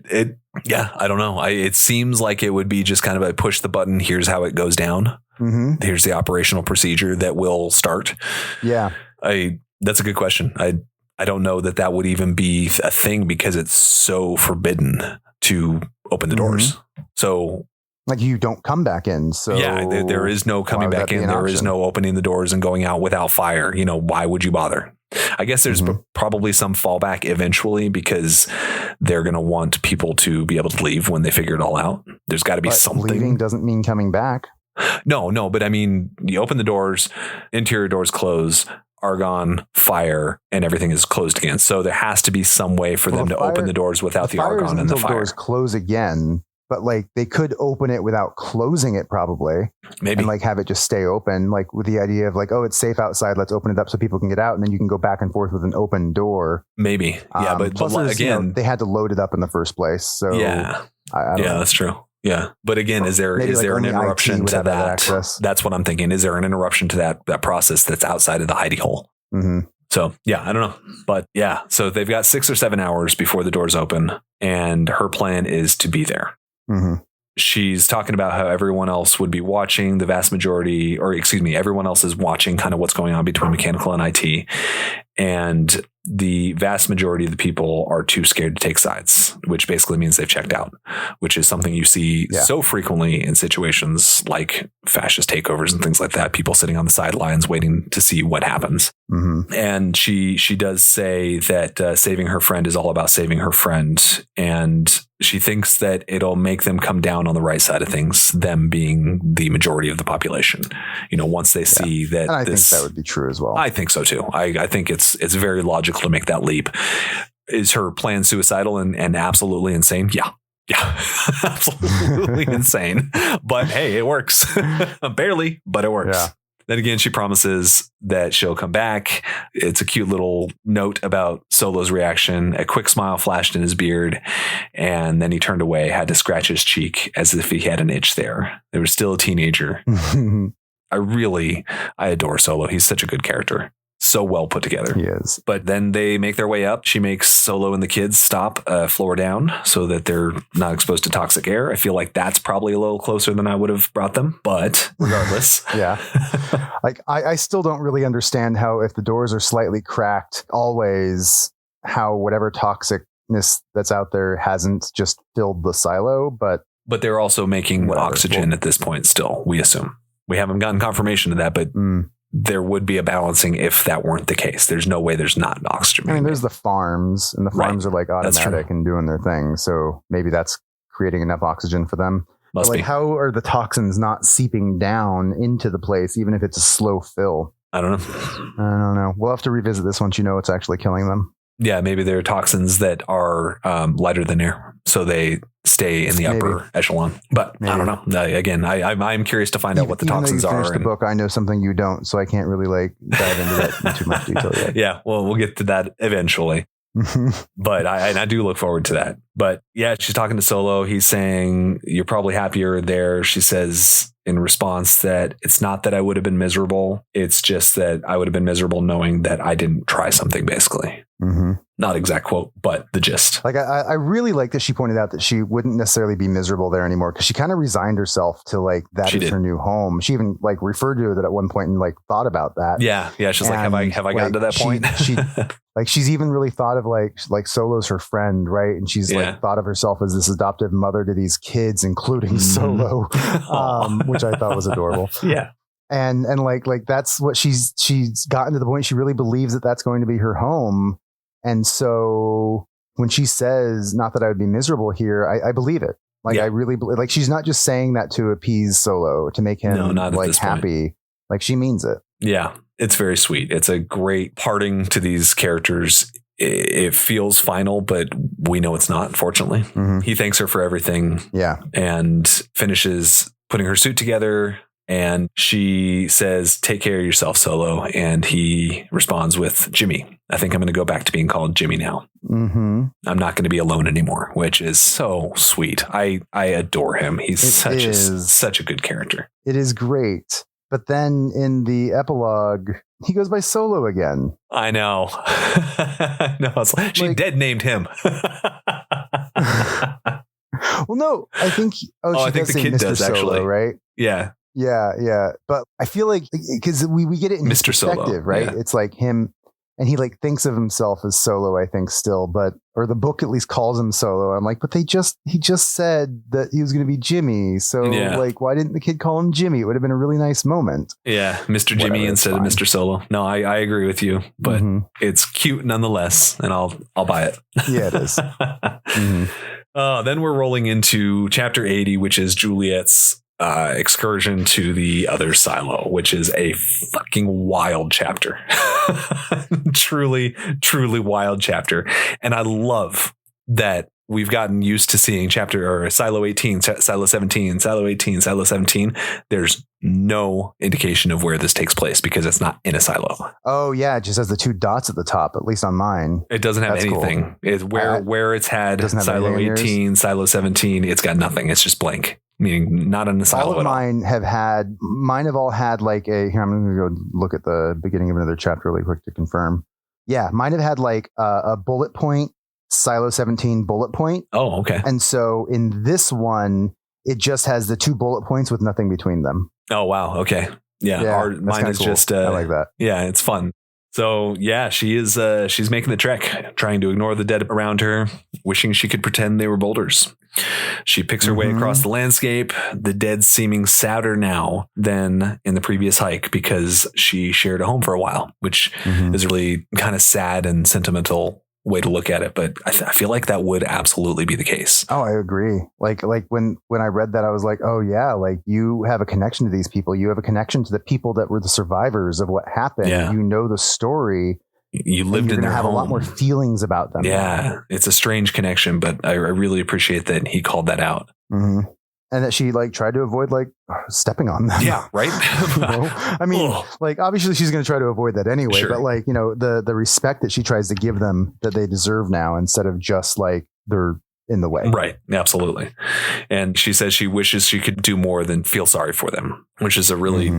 I don't know. It seems like it would be just kind of a push the button. Here's how it goes down. Here's the operational procedure that will start. Yeah. That's a good question. I don't know that would even be a thing, because it's so forbidden to open the doors. So like, you don't come back in. So yeah, there is no coming back in. There is no opening the doors and going out without fire. Why would you bother? I guess there's probably some fallback eventually, because they're going to want people to be able to leave when they figure it all out. There's got to be something. Leaving doesn't mean coming back. No. But I mean, you open the doors, interior doors close, argon, fire, and everything is closed again. So there has to be some way for them to open the doors without the argon and the fire. Doors close again, but like, they could open it without closing it, probably. Maybe. And like, have it just stay open, like with the idea of like, oh, it's safe outside, let's open it up so people can get out, and then you can go back and forth with an open door. Maybe. Yeah, but again, they had to load it up in the first place. So yeah, I don't know. That's true. Yeah. But again, is there an interruption to that? That's what I'm thinking. Is there an interruption to that process that's outside of the hidey hole? So yeah, I don't know. But yeah, so they've got 6 or 7 hours before the doors open, and her plan is to be there. She's talking about how everyone else would be watching, everyone else is watching kind of what's going on between mechanical and IT. And the vast majority of the people are too scared to take sides, which basically means they've checked out, which is something you see so frequently in situations like fascist takeovers and things like that. People sitting on the sidelines waiting to see what happens. And she does say that saving her friend is all about saving her friend. And she thinks that it'll make them come down on the right side of things, them being the majority of the population. Once they see that. And I think that would be true as well. I think so too. I think it's very logical to make that leap. Is her plan suicidal and absolutely insane? Yeah, absolutely insane. But hey, it works. Barely, but it works. Yeah. Then again, she promises that she'll come back. It's a cute little note about Solo's reaction. A quick smile flashed in his beard, and then he turned away, had to scratch his cheek as if he had an itch there. They were still a teenager. I adore Solo. He's such a good character. So well put together. He is. But then they make their way up. She makes Solo and the kids stop floor down so that they're not exposed to toxic air. I feel like that's probably a little closer than I would have brought them. But regardless. Yeah. Like, I still don't really understand how, if the doors are slightly cracked, always how whatever toxicness that's out there hasn't just filled the silo. But they're also making oxygen at this point still, we assume. We haven't gotten confirmation of that, but there would be a balancing if that weren't the case. There's no way there's not oxygen. I mean, there's the farms, and the farms are like automatic and doing their thing. So maybe that's creating enough oxygen for them. Must be. How are the toxins not seeping down into the place, even if it's a slow fill? I don't know. We'll have to revisit this once you know it's actually killing them. Yeah, maybe there are toxins that are lighter than air, so they stay in the upper echelon. But I don't know. Again, I'm curious to find out what the toxins are. The book, I know something you don't, so I can't really dive into that in too much detail yet. Yeah, well, we'll get to that eventually. But I do look forward to that. But yeah, she's talking to Solo. He's saying, you're probably happier there. She says in response that it's not that I would have been miserable. It's just that I would have been miserable knowing that I didn't try something, basically. Not exact quote, but the gist. Like, I really like that she pointed out that she wouldn't necessarily be miserable there anymore, because she kind of resigned herself to that is her new home. She even referred to it at one point and thought about that. Yeah. She's like, have I gotten to that point? She's even really thought of like Solo's her friend, right? And she's thought of herself as this adoptive mother to these kids, including Solo, which I thought was adorable. Yeah. And that's what she's gotten to the point. She really believes that that's going to be her home. And so when she says, not that I would be miserable here, I believe it. I really believe, she's not just saying that to appease Solo, to make him happy. Like, she means it. Yeah. It's very sweet. It's a great parting to these characters. It feels final, but we know it's not, fortunately. He thanks her for everything. Yeah. And finishes putting her suit together. And she says, take care of yourself, Solo. And he responds with, Jimmy. I think I'm going to go back to being called Jimmy now. I'm not going to be alone anymore, which is so sweet. I adore him. He's such a good character. It is great. But then in the epilogue, he goes by Solo again. I know. She dead named him. Well, no, I think. I think the kid Mr. does, Solo, actually. Right? Yeah. Yeah. But I feel like, because we get it in his perspective, Solo, right? Yeah. It's like him, and he thinks of himself as Solo, I think, still, or the book at least calls him Solo. I'm like, but he just said that he was going to be Jimmy. So why didn't the kid call him Jimmy? It would have been a really nice moment. Yeah. Mr. Jimmy instead of Mr. Solo. No, I agree with you, but it's cute nonetheless. And I'll buy it. Yeah, it is. Then we're rolling into chapter 80, which is Juliette's excursion to the other silo, which is a fucking wild chapter. truly wild chapter. And I love that we've gotten used to seeing silo 18, silo 17, silo 18, silo 17. There's no indication of where this takes place because it's not in a silo. Oh yeah, it just has the two dots at the top, at least on mine. It doesn't have anything. Cool. It's where it's had silo 18, silo 17. It's got nothing. It's just blank. Meaning not in the silo all of mine have all had here, I'm going to go look at the beginning of another chapter really quick to confirm. Yeah, mine have had a bullet point, silo 17 bullet point. Oh, okay. And so in this one, it just has the two bullet points with nothing between them. Oh, wow. Okay. Yeah. Mine is cool. Just, I like that. Yeah, it's fun. So yeah, she's making the trek, trying to ignore the dead around her, wishing she could pretend they were boulders. She picks her way across the landscape, the dead seeming sadder now than in the previous hike because she shared a home for a while, which is a really kind of sad and sentimental way to look at it. But I feel like that would absolutely be the case. Oh, I agree. Like when I read that, I was like, oh yeah, you have a connection to these people. You have a connection to the people that were the survivors of what happened. Yeah. You know the story. You lived in their home. Have a lot more feelings about them. Yeah, it's a strange connection, but I really appreciate that he called that out. And that she tried to avoid stepping on them. Yeah, right. I mean, obviously she's going to try to avoid that anyway. Sure. But the respect that she tries to give them that they deserve now, instead of just they're in the way. Right. Absolutely. And she says she wishes she could do more than feel sorry for them, which is a really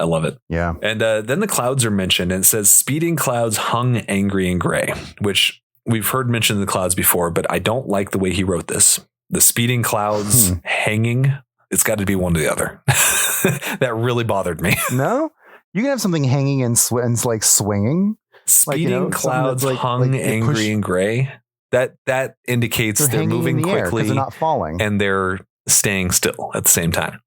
I love it. Yeah. And then the clouds are mentioned, and it says speeding clouds hung angry and gray, which we've heard mentioned the clouds before, but I don't like the way he wrote this. The speeding clouds hanging. It's got to be one or the other. That really bothered me. No, you can have something hanging and swinging. Speeding clouds hung angry and gray. That indicates they're moving quickly. They're not falling, and they're staying still at the same time.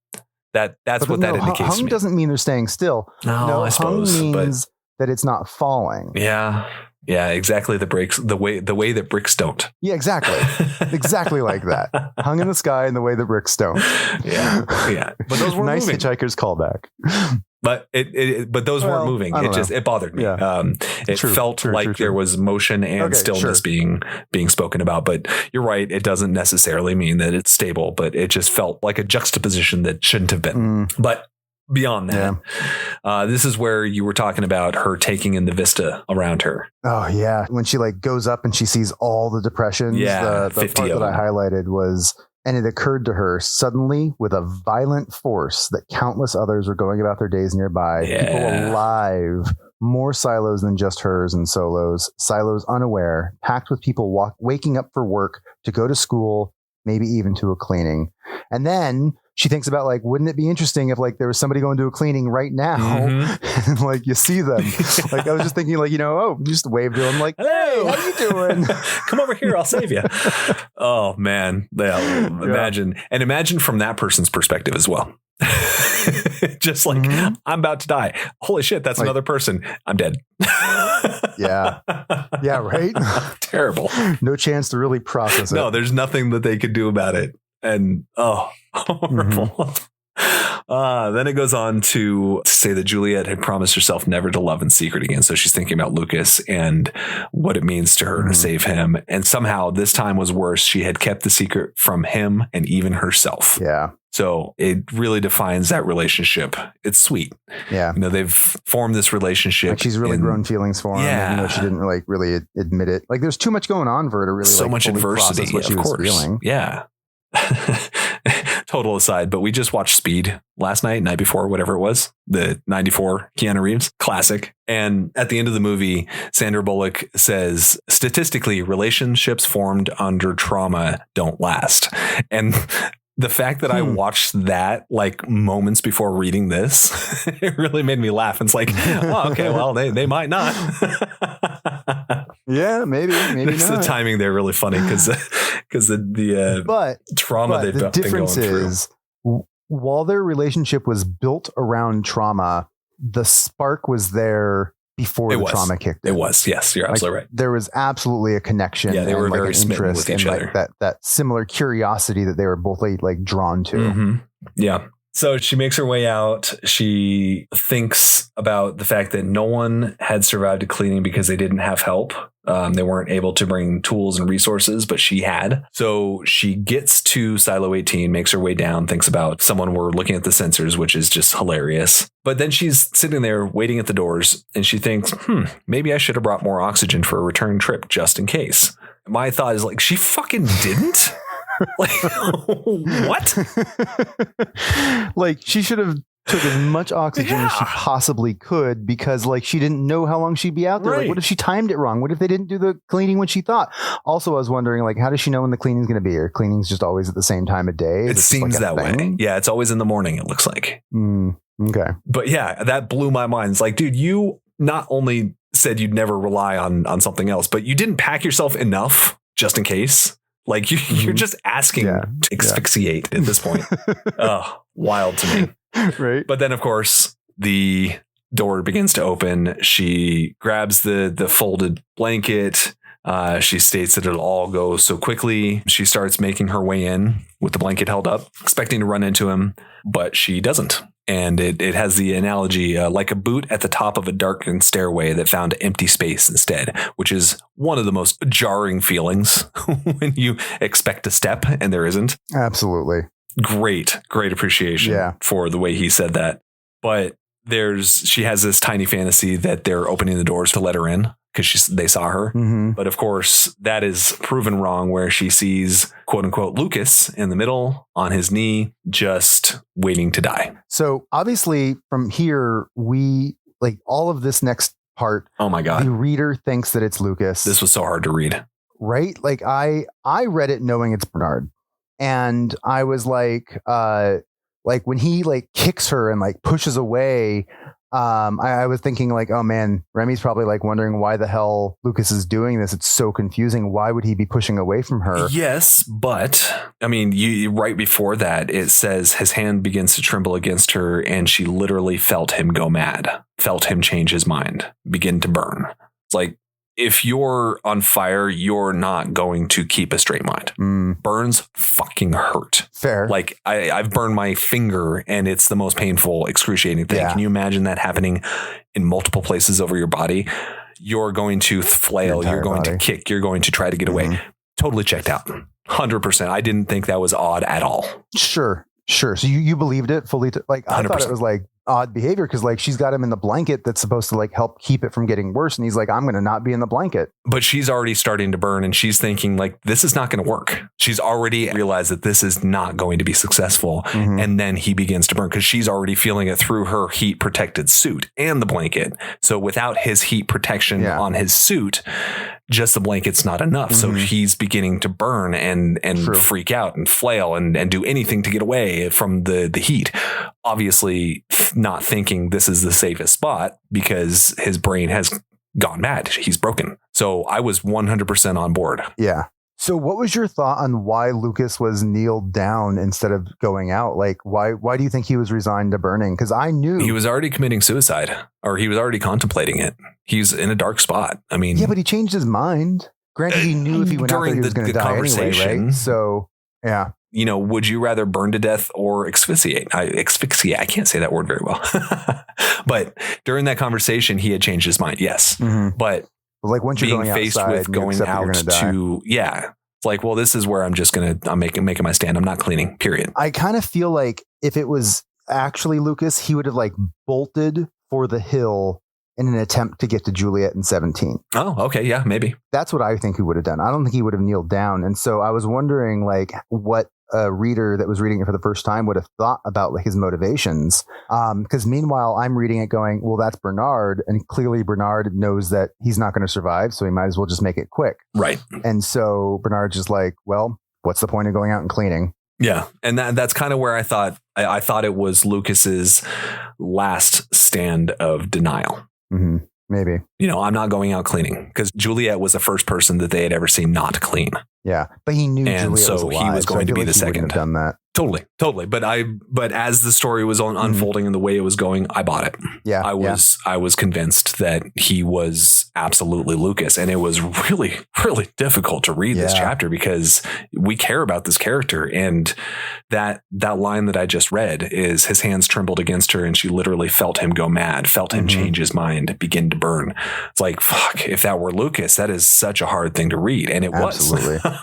That's what that indicates. Hung doesn't mean they're staying still. No, I suppose, hung means that it's not falling. Yeah. Yeah, exactly. The way that bricks don't. Yeah, exactly. Exactly like that. Hung in the sky in the way that bricks don't. Yeah. But those weren't nice moving. Hitchhiker's callback. But but those weren't moving. It bothered me. Yeah. It felt like there was motion and stillness being spoken about. But you're right. It doesn't necessarily mean that it's stable, but it just felt like a juxtaposition that shouldn't have been. But beyond that, this is where you were talking about her taking in the vista around her. Oh yeah, when she like goes up and she sees all the depressions. Yeah, the part that I highlighted was, and it occurred to her suddenly with a violent force that countless others were going about their days nearby. Yeah. People alive, more silos than just hers and Solo's. Silos unaware, packed with people waking up for work, to go to school, maybe even to a cleaning, and then she thinks about like, wouldn't it be interesting if like there was somebody going to a cleaning right now and like you see them? Like I was just thinking like, just wave to them like, hello, how you doing? Come over here, I'll save you. Oh man. Yeah, imagine from that person's perspective as well. Just like I'm about to die. Holy shit, that's another person. I'm dead. Yeah, right. Terrible. No chance to really process it. No, there's nothing that they could do about it. And horrible. Then it goes on to say that Juliette had promised herself never to love in secret again. So she's thinking about Lucas and what it means to her to save him. And somehow this time was worse. She had kept the secret from him and even herself. Yeah. So it really defines that relationship. It's sweet. Yeah. They've formed this relationship. Like she's really grown feelings for him. Yeah. Even though she didn't really admit it. Like there's too much going on for her to really so much adversity. What she was feeling. Yeah. Total aside, but we just watched Speed last night before, whatever it was, the 94 Keanu Reeves classic. And at the end of the movie, Sandra Bullock says, statistically, relationships formed under trauma don't last. And the fact that I watched that like moments before reading this, it really made me laugh. It's like, oh, okay, well, they might not. Yeah, maybe not. The timing there really funny because the trauma they've been going through. Is, while their relationship was built around trauma, the spark was there before the trauma kicked in. It was, yes, you're absolutely right. There was absolutely a connection. Yeah, they were very smitten with each other. That similar curiosity that they were both like drawn to. Mm-hmm. Yeah. So she makes her way out. She thinks about the fact that no one had survived a cleaning because they didn't have help. They weren't able to bring tools and resources, but she had. So she gets to Silo 18, makes her way down, thinks about someone were looking at the sensors, which is just hilarious. But then she's sitting there waiting at the doors and she thinks, maybe I should have brought more oxygen for a return trip just in case. My thought is like, she fucking didn't? Like, what? Like she should have took as much oxygen as she possibly could because like she didn't know how long she'd be out there. Like what if she timed it wrong? What if they didn't do the cleaning when she thought? Also, I was wondering like how does she know when the cleaning's going to be? Or cleaning's just always at the same time of day? It seems that way. Yeah, it's always in the morning, it looks like. Okay. But yeah, that blew my mind. It's like, dude, you not only said you'd never rely on something else, but you didn't pack yourself enough just in case. Like you're just asking to asphyxiate at this point. Oh, wild to me. Right. But then, of course, the door begins to open. She grabs the folded blanket. She states that it'll all go so quickly. She starts making her way in with the blanket held up, expecting to run into him, but she doesn't. And it has the analogy like a boot at the top of a darkened stairway that found empty space instead, which is one of the most jarring feelings when you expect a step and there isn't. Absolutely. Great appreciation for the way he said that. But she has this tiny fantasy that they're opening the doors to let her in because they saw her. Mm-hmm. But of course, that is proven wrong where she sees, quote unquote, Lucas in the middle on his knee, just waiting to die. So obviously from here, we like all of this next part. Oh my God. The reader thinks that it's Lucas. This was so hard to read. Right? Like I read it knowing it's Bernard. And I was like when he like kicks her and like pushes away, I was thinking like, oh man, Remy's probably like wondering why the hell Lucas is doing this. It's so confusing. Why would he be pushing away from her? Yes, but I mean, right before that, it says his hand begins to tremble against her, and she literally felt him go mad, felt him change his mind, begin to burn. It's like, if you're on fire, you're not going to keep a straight mind. Burns fucking hurt. Fair. Like I've burned my finger and it's the most painful, excruciating thing. Yeah. Can you imagine that happening in multiple places over your body? You're going to flail. You're going to kick. You're going to try to get away. Totally checked out. 100%. I didn't think that was odd at all. Sure. So you believed it fully. I 100%. Thought it was like odd behavior because like she's got him in the blanket that's supposed to like help keep it from getting worse, and he's like, I'm going to not be in the blanket. But she's already starting to burn, and she's thinking like, this is not going to work. She's already realized that this is not going to be successful. And then he begins to burn because she's already feeling it through her heat protected suit and the blanket. So without his heat protection on his suit, just the blanket's not enough. So he's beginning to burn and freak out and flail and do anything to get away from the heat. Obviously not thinking this is the safest spot because his brain has gone mad. He's broken. So I was 100% on board. Yeah. So what was your thought on why Lucas was kneeled down instead of going out? Like, why do you think he was resigned to burning? Because I knew he was already committing suicide, or he was already contemplating it. He's in a dark spot. I mean, yeah, but he changed his mind. Granted, he knew if he went out there, he was going to die anyway, right? So, yeah. You know, would you rather burn to death or asphyxiate? Asphyxiate. I can't say that word very well. But during that conversation, he had changed his mind. Yes. But like once you're being faced with going out to, it's like, well, this is where I'm making my stand. I'm not cleaning, period. I kind of feel like if it was actually Lucas, he would have like bolted for the hill in an attempt to get to Juliette and 17. Oh, okay. Yeah, maybe. That's what I think he would have done. I don't think he would have kneeled down. And so I was wondering like what a reader that was reading it for the first time would have thought about like his motivations. Because meanwhile, I'm reading it going, well, that's Bernard. And clearly Bernard knows that he's not going to survive. So he might as well just make it quick. Right. And so Bernard's just like, well, what's the point of going out and cleaning? Yeah. And that's kind of where I thought it was Lucas's last stand of denial. Maybe. You know, I'm not going out cleaning because Juliette was the first person that they had ever seen not clean. Yeah, but he knew and Juliette so was alive, he was going to be the second. Have done that. Totally. But as the story was unfolding and the way it was going, I bought it. Yeah, I was convinced that he was absolutely Lucas, and it was really, really difficult to read this chapter because we care about this character, and that line that I just read is his hands trembled against her, and she literally felt him go mad, felt him change his mind, begin to burn. It's like, fuck, if that were Lucas, that is such a hard thing to read, and it Absolutely. was.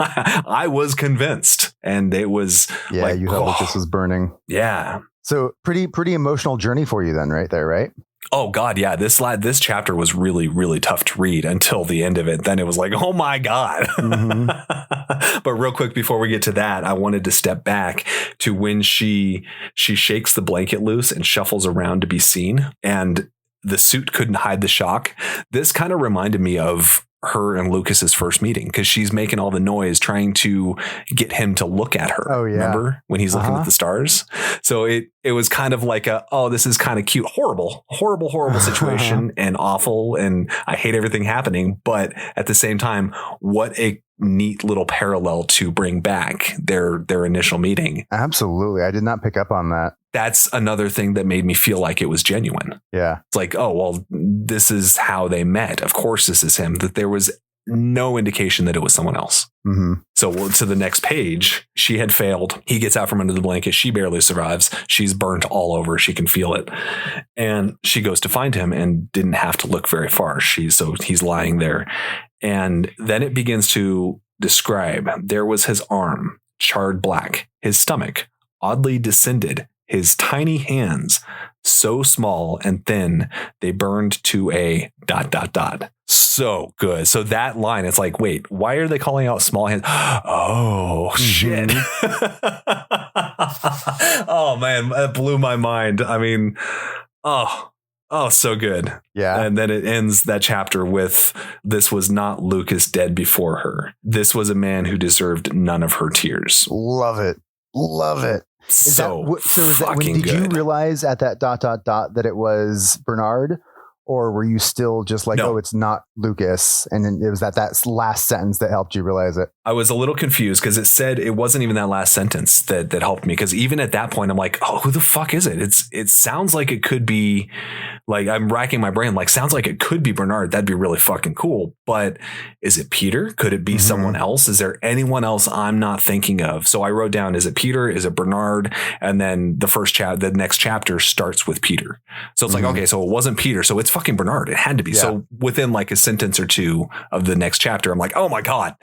I was convinced, and it was like, you thought Lucas was burning. Yeah. So pretty emotional journey for you then, right there, right? Oh God, yeah. This chapter was really, really tough to read until the end of it. Then it was like, oh my God. But real quick before we get to that, I wanted to step back to when she shakes the blanket loose and shuffles around to be seen, and the suit couldn't hide the shock. This kind of reminded me of her and Lucas's first meeting because she's making all the noise trying to get him to look at her. Oh yeah. Remember when he's looking at the stars? So it was kind of like this is kind of cute, horrible situation and awful. And I hate everything happening. But at the same time, what a neat little parallel to bring back their initial meeting. Absolutely. I did not pick up on that. That's another thing that made me feel like it was genuine. Yeah. It's like, oh, well, this is how they met. Of course, this is him. That there was no indication that it was someone else. So to the next page, she had failed. He gets out from under the blanket. She barely survives. She's burnt all over. She can feel it. And she goes to find him and didn't have to look very far. So he's lying there. And then it begins to describe, there was his arm, charred black, his stomach, oddly descended, his tiny hands, so small and thin, they burned to a ... So good. So that line, it's like, wait, why are they calling out small hands? Oh, shit. Oh, man, that blew my mind. I mean, oh, so good. Yeah. And then it ends that chapter with, this was not Lucas dead before her. This was a man who deserved none of her tears. Love it. Is that when did you realize at that ... that it was Bernard? Or were you still just like, no, it's not Lucas? And then it was that last sentence that helped you realize it. I was a little confused because it said it wasn't even that last sentence that helped me. Because even at that point, I'm like, oh, who the fuck is it? It sounds like it could be, like, I'm racking my brain. Like, sounds like it could be Bernard. That'd be really fucking cool. But is it Peter? Could it be someone else? Is there anyone else I'm not thinking of? So I wrote down, is it Peter? Is it Bernard? And then the next chapter starts with Peter. So it's like, okay, so it wasn't Peter. So it's fucking Bernard. It had to be. Yeah. So within like a sentence or two of the next chapter, I'm like, oh my God.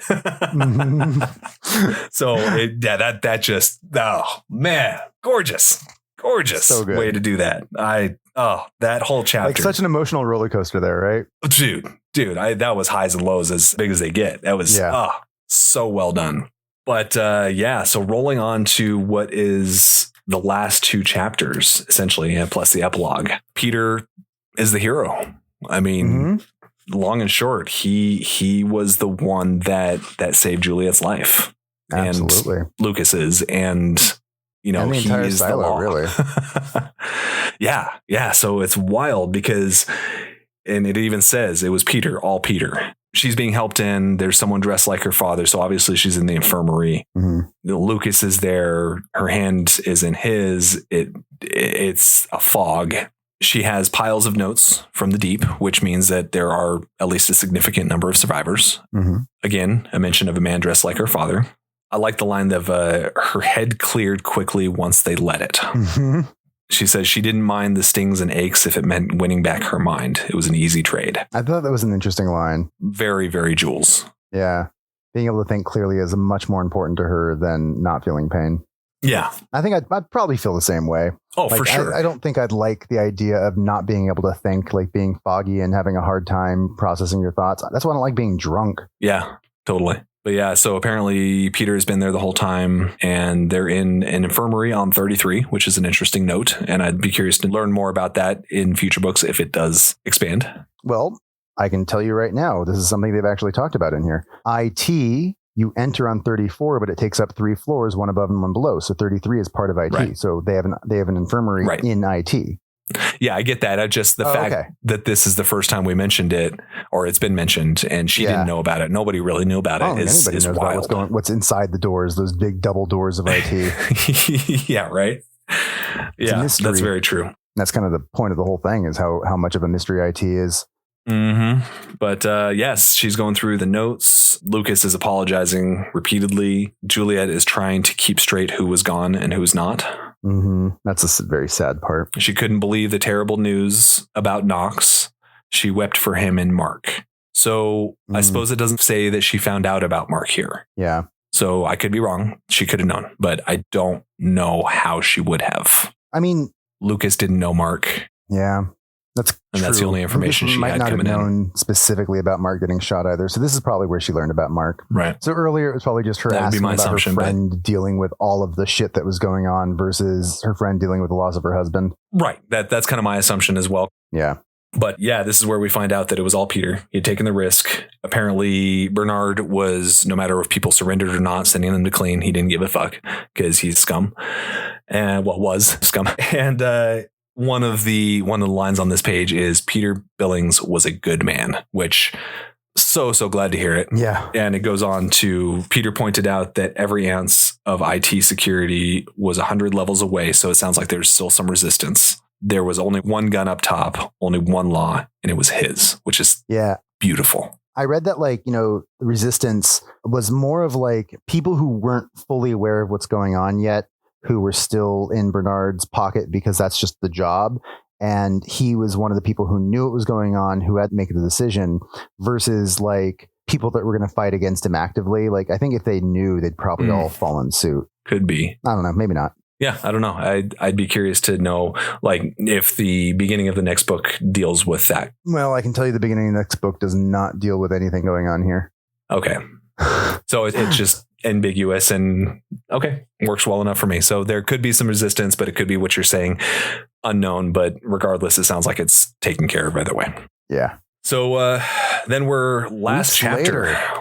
So that just, oh man, gorgeous so good way to do that. That whole chapter, like such an emotional roller coaster there, right? Dude, that was highs and lows as big as they get. That was so well done. But so rolling on to what is the last two chapters, essentially, and plus the epilogue. Peter is the hero. I mean, long and short, he was the one that saved Juliet's life. Absolutely. And Lucas's, and you know, and the entire he's silo, the law. Really. Yeah. So it's wild because, and it even says it was Peter, all Peter. She's being helped in. There's someone dressed like her father. So obviously she's in the infirmary. Lucas is there. Her hand is in his. It's a fog. She has piles of notes from the deep, which means that there are at least a significant number of survivors. Again, a mention of a man dressed like her father. I like the line of her head cleared quickly once they let it. She says she didn't mind the stings and aches if it meant winning back her mind. It was an easy trade. I thought that was an interesting line. Very, very Jules. Yeah. Being able to think clearly is much more important to her than not feeling pain. Yeah. I think I'd probably feel the same way. Oh, like, for sure. I don't think I'd like the idea of not being able to think, like being foggy and having a hard time processing your thoughts. That's why I don't like being drunk. Yeah, totally. But yeah, so apparently Peter has been there the whole time, and they're in an infirmary on 33, which is an interesting note. And I'd be curious to learn more about that in future books if it does expand. Well, I can tell you right now, this is something they've actually talked about in here. IT, you enter on 34, but it takes up 3 floors, one above and one below. So 33 is part of IT. Right. So they have an infirmary in IT. Yeah, I get that. I just the fact that this is the first time we mentioned it, or it's been mentioned, and she didn't know about it. Nobody really knew about it. Is wild. What's inside the doors? Those big double doors of IT. Yeah, right. Yeah, that's very true. That's kind of the point of the whole thing, is how much of a mystery IT is. But yes, she's going through the notes. Lucas is apologizing repeatedly. Juliet is trying to keep straight who was gone and who was not. That's a very sad part. She couldn't believe the terrible news about Knox. She wept for him and Mark. So I suppose it doesn't say that she found out about Mark here. Yeah. So I could be wrong. She could have known, but I don't know how she would have. I mean, Lucas didn't know Mark. Yeah. That's the only information she had coming in. Might not have known specifically about Mark getting shot either. So this is probably where she learned about Mark. Right. So earlier it was probably just her asking about her friend dealing with all of the shit that was going on versus her friend dealing with the loss of her husband. Right. That's kind of my assumption as well. Yeah. But yeah, this is where we find out that it was all Peter. He had taken the risk. Apparently, Bernard was, no matter if people surrendered or not, sending them to clean. He didn't give a fuck because he's scum. And was scum. And one of the lines on this page is Peter Billings was a good man, which so glad to hear it. Yeah. And it goes on to, Peter pointed out that every ounce of IT security was 100 levels away. So it sounds like there's still some resistance. There was only one gun up top, only one law, and it was his, which is beautiful. I read that, like, resistance was more of like people who weren't fully aware of what's going on yet, who were still in Bernard's pocket because that's just the job. And he was one of the people who knew what was going on, who had to make the decision, versus like people that were going to fight against him actively. Like, I think if they knew, they'd probably all fall in suit. Could be. I don't know. Maybe not. Yeah, I don't know. I'd be curious to know, like, if the beginning of the next book deals with that. Well, I can tell you the beginning of the next book does not deal with anything going on here. Okay. So it's just ambiguous and works well enough for me. So there could be some resistance, but it could be what you're saying, unknown. But regardless, it sounds like it's taken care of either way. Yeah. So then we're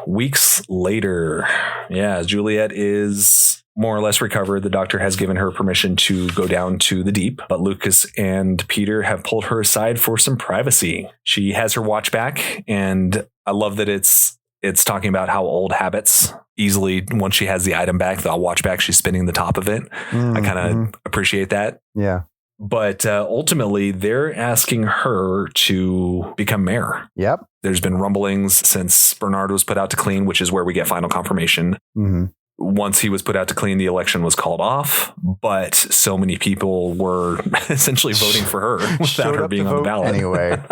weeks later. Yeah, Juliet is more or less recovered. The doctor has given her permission to go down to the deep, but Lucas and Peter have pulled her aside for some privacy. She has her watch back, and I love that it's talking about how old habits easily, once she has the item back, the watch back, she's spinning the top of it. I kind of appreciate that. Yeah. But ultimately, they're asking her to become mayor. Yep. There's been rumblings since Bernard was put out to clean, which is where we get final confirmation. Once he was put out to clean, the election was called off, but so many people were essentially voting for her without her being on the ballot. Anyway,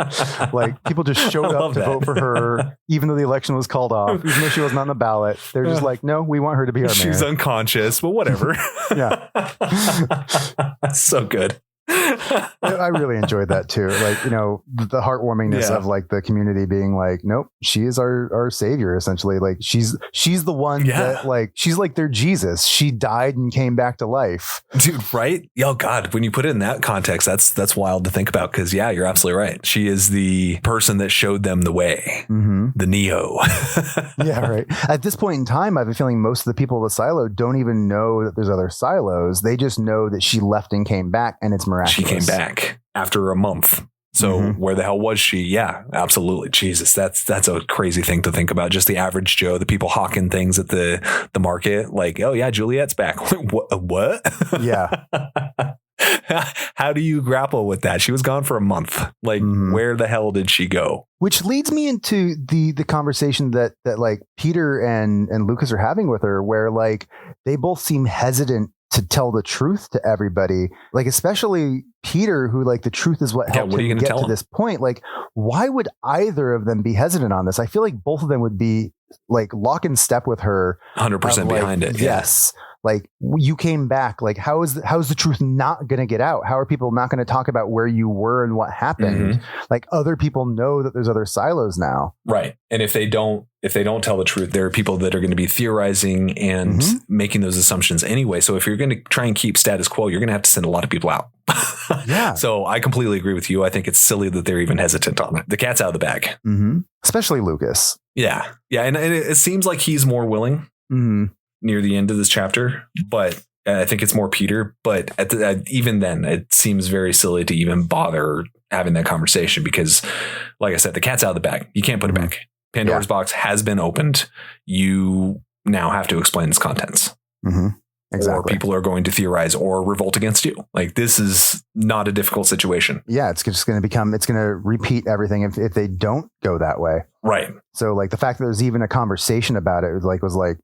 like people just showed up to vote for her, even though the election was called off, even though she wasn't on the ballot. They're just like, no, we want her to be our mayor. She's unconscious, but whatever. Yeah. So good. I really enjoyed that too. Like, you know, the heartwarmingness of like the community being like, nope, she is our savior, essentially. Like she's the one that like, she's like their Jesus. She died and came back to life. Dude, right? Oh God, when you put it in that context, that's wild to think about. Cause you're absolutely right. She is the person that showed them the way, the Neo. Yeah, right. At this point in time, I have a feeling most of the people of the silo don't even know that there's other silos. They just know that she left and came back, and it's miraculous. She came back after a month. So where the hell was she? Yeah, absolutely. Jesus, that's a crazy thing to think about. Just the average Joe, the people hawking things at the market. Like, oh yeah, Juliette's back. What? Yeah. How do you grapple with that? She was gone for a month. Like, where the hell did she go? Which leads me into the conversation that like Peter and Lucas are having with her, where like they both seem hesitant to tell the truth to everybody, like especially Peter, who like the truth is what helped him get to this point. Like, why would either of them be hesitant on this? I feel like both of them would be like lock in step with her, 100% behind it. Yes. Like you came back. Like how's the truth not going to get out? How are people not going to talk about where you were and what happened? Like other people know that there's other silos now. Right. And if they don't tell the truth, there are people that are going to be theorizing and making those assumptions anyway. So if you're going to try and keep status quo, you're going to have to send a lot of people out. Yeah. So I completely agree with you. I think it's silly that they're even hesitant on it. The cat's out of the bag. Especially Lucas. Yeah. Yeah. And it seems like he's more willing near the end of this chapter, but I think it's more Peter. But even then, it seems very silly to even bother having that conversation because, like I said, the cat's out of the bag. You can't put it back. Pandora's box has been opened. You now have to explain its contents. Exactly. Or people are going to theorize or revolt against you. Like this is not a difficult situation. Yeah, it's just going to repeat everything if they don't go that way. Right. So like the fact that there's even a conversation about it was like,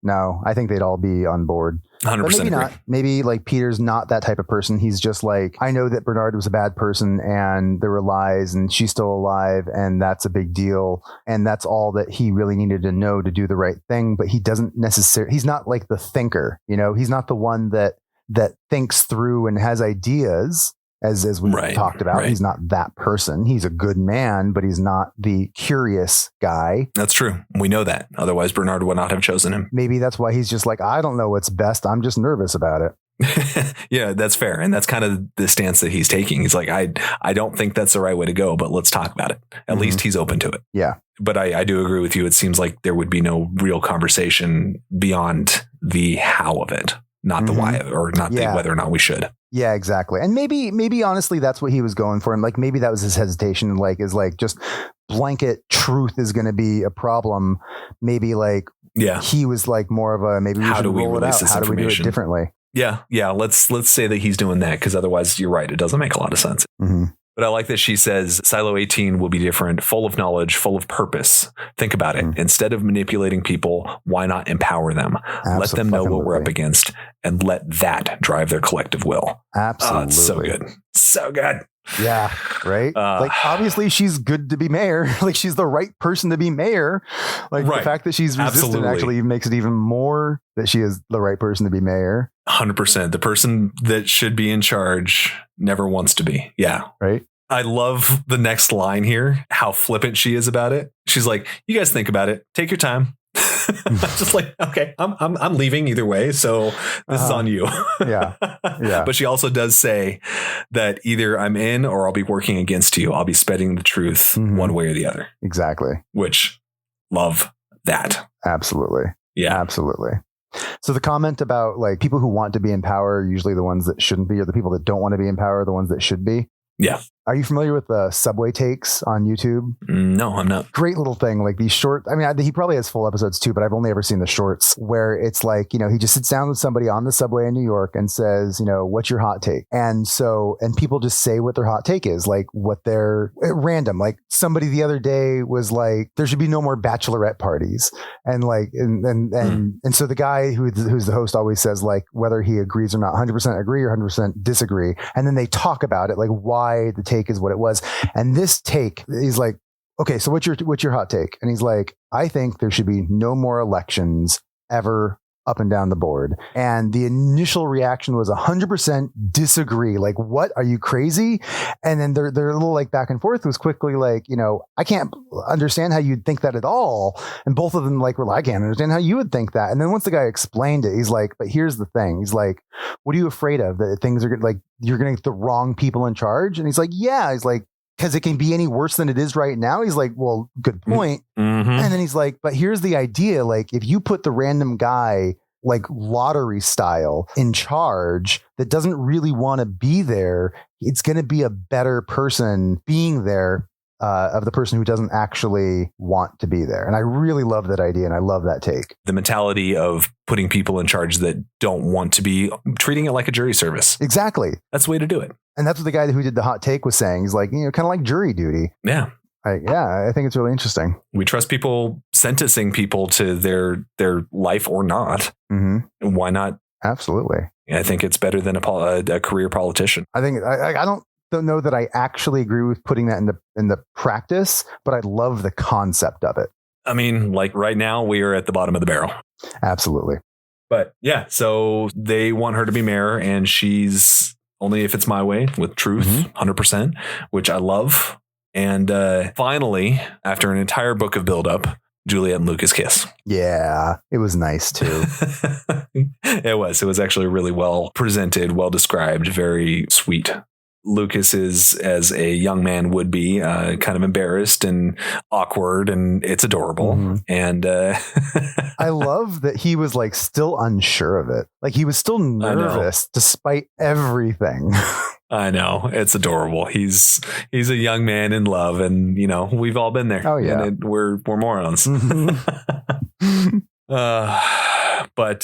no, I think they'd all be on board. 100% maybe agree. Not. Maybe like Peter's not that type of person. He's just like, I know that Bernard was a bad person and there were lies and she's still alive and that's a big deal. And that's all that he really needed to know to do the right thing. But he doesn't necessarily, he's not like the thinker, you know, he's not the one that thinks through and has ideas as we talked about. Right. He's not that person. He's a good man, but he's not the curious guy. That's true. We know that. Otherwise, Bernard would not have chosen him. Maybe that's why he's just like, I don't know what's best. I'm just nervous about it. Yeah, that's fair. And that's kind of the stance that he's taking. He's like, I don't think that's the right way to go, but let's talk about it. At least he's open to it. Yeah. But I do agree with you. It seems like there would be no real conversation beyond the how of it, not the why, or not the whether or not we should. Yeah, exactly. And maybe honestly, that's what he was going for. And like, maybe that was his hesitation. Like, is like just blanket truth is going to be a problem. Maybe like, he was like more of a, maybe we should roll it out. How do we do it differently? Yeah. Yeah. Let's say that he's doing that. Cause otherwise you're right. It doesn't make a lot of sense. But I like that she says Silo 18 will be different, full of knowledge, full of purpose. Think about it. Instead of manipulating people, why not empower them? Let them know what we're up against and let that drive their collective will. Absolutely. It's so good. So good. Yeah. Right. Like obviously she's good to be mayor. Like she's the right person to be mayor. Like the fact that she's resistant actually makes it even more that she is the right person to be mayor. 100%. The person that should be in charge never wants to be. Yeah. Right. I love the next line here, how flippant she is about it. She's like, you guys think about it. Take your time. Just like, okay, I'm leaving either way. So this is on you. Yeah. But she also does say that either I'm in or I'll be working against you. I'll be spreading the truth one way or the other. Exactly. Which love that. Absolutely. Yeah. Absolutely. So the comment about like people who want to be in power are usually the ones that shouldn't be, or the people that don't want to be in power are the ones that should be. Yeah. Are you familiar with the Subway takes on YouTube? No, I'm not. Great little thing. Like these short, I mean, he probably has full episodes too, but I've only ever seen the shorts where it's like, he just sits down with somebody on the subway in New York and says, what's your hot take? And people just say what their hot take is, like what they're random. Like somebody the other day was like, there should be no more bachelorette parties. And like, and so the guy who's the host always says like whether he agrees or not, 100% agree or 100% disagree. And then they talk about it, like why the take is what it was. And this take is like, okay, so what's your hot take? And he's like, I think there should be no more elections ever up and down the board. And the initial reaction was 100% disagree. Like, what? Are you crazy? And then their little like back and forth was quickly like, I can't understand how you'd think that at all. And both of them like were like, I can't understand how you would think that. And then once the guy explained it, he's like, but here's the thing. He's like, what are you afraid of? That things are like, you're going to get the wrong people in charge? And he's like, yeah. He's like, because it can be any worse than it is right now. He's like, well, good point. Mm-hmm. And then he's like, but here's the idea. Like if you put the random guy like lottery style in charge that doesn't really want to be there, it's going to be a better person being there of the person who doesn't actually want to be there. And I really love that idea. And I love that take. The mentality of putting people in charge that don't want to be, treating it like a jury service. Exactly. That's the way to do it. And that's what the guy who did the hot take was saying. He's like, kind of like jury duty. Yeah. I think it's really interesting. We trust people sentencing people to their life or not. Mm-hmm. Why not? Absolutely. I think it's better than a career politician. I think I don't know that I actually agree with putting that in the practice, but I love the concept of it. I mean, like right now we are at the bottom of the barrel. Absolutely. But yeah, so they want her to be mayor, and she's only if it's my way with truth, 100%, which I love. And finally, after an entire book of buildup, Juliette and Lucas kiss. Yeah, it was nice too. It was actually really well presented, well described, very sweet. Lucas is, as a young man would be, kind of embarrassed and awkward, and it's adorable. Mm-hmm. And I love that he was like still unsure of it. Like he was still nervous despite everything. I know, it's adorable. He's a young man in love, and we've all been there. Oh yeah, and we're morons. Mm-hmm. But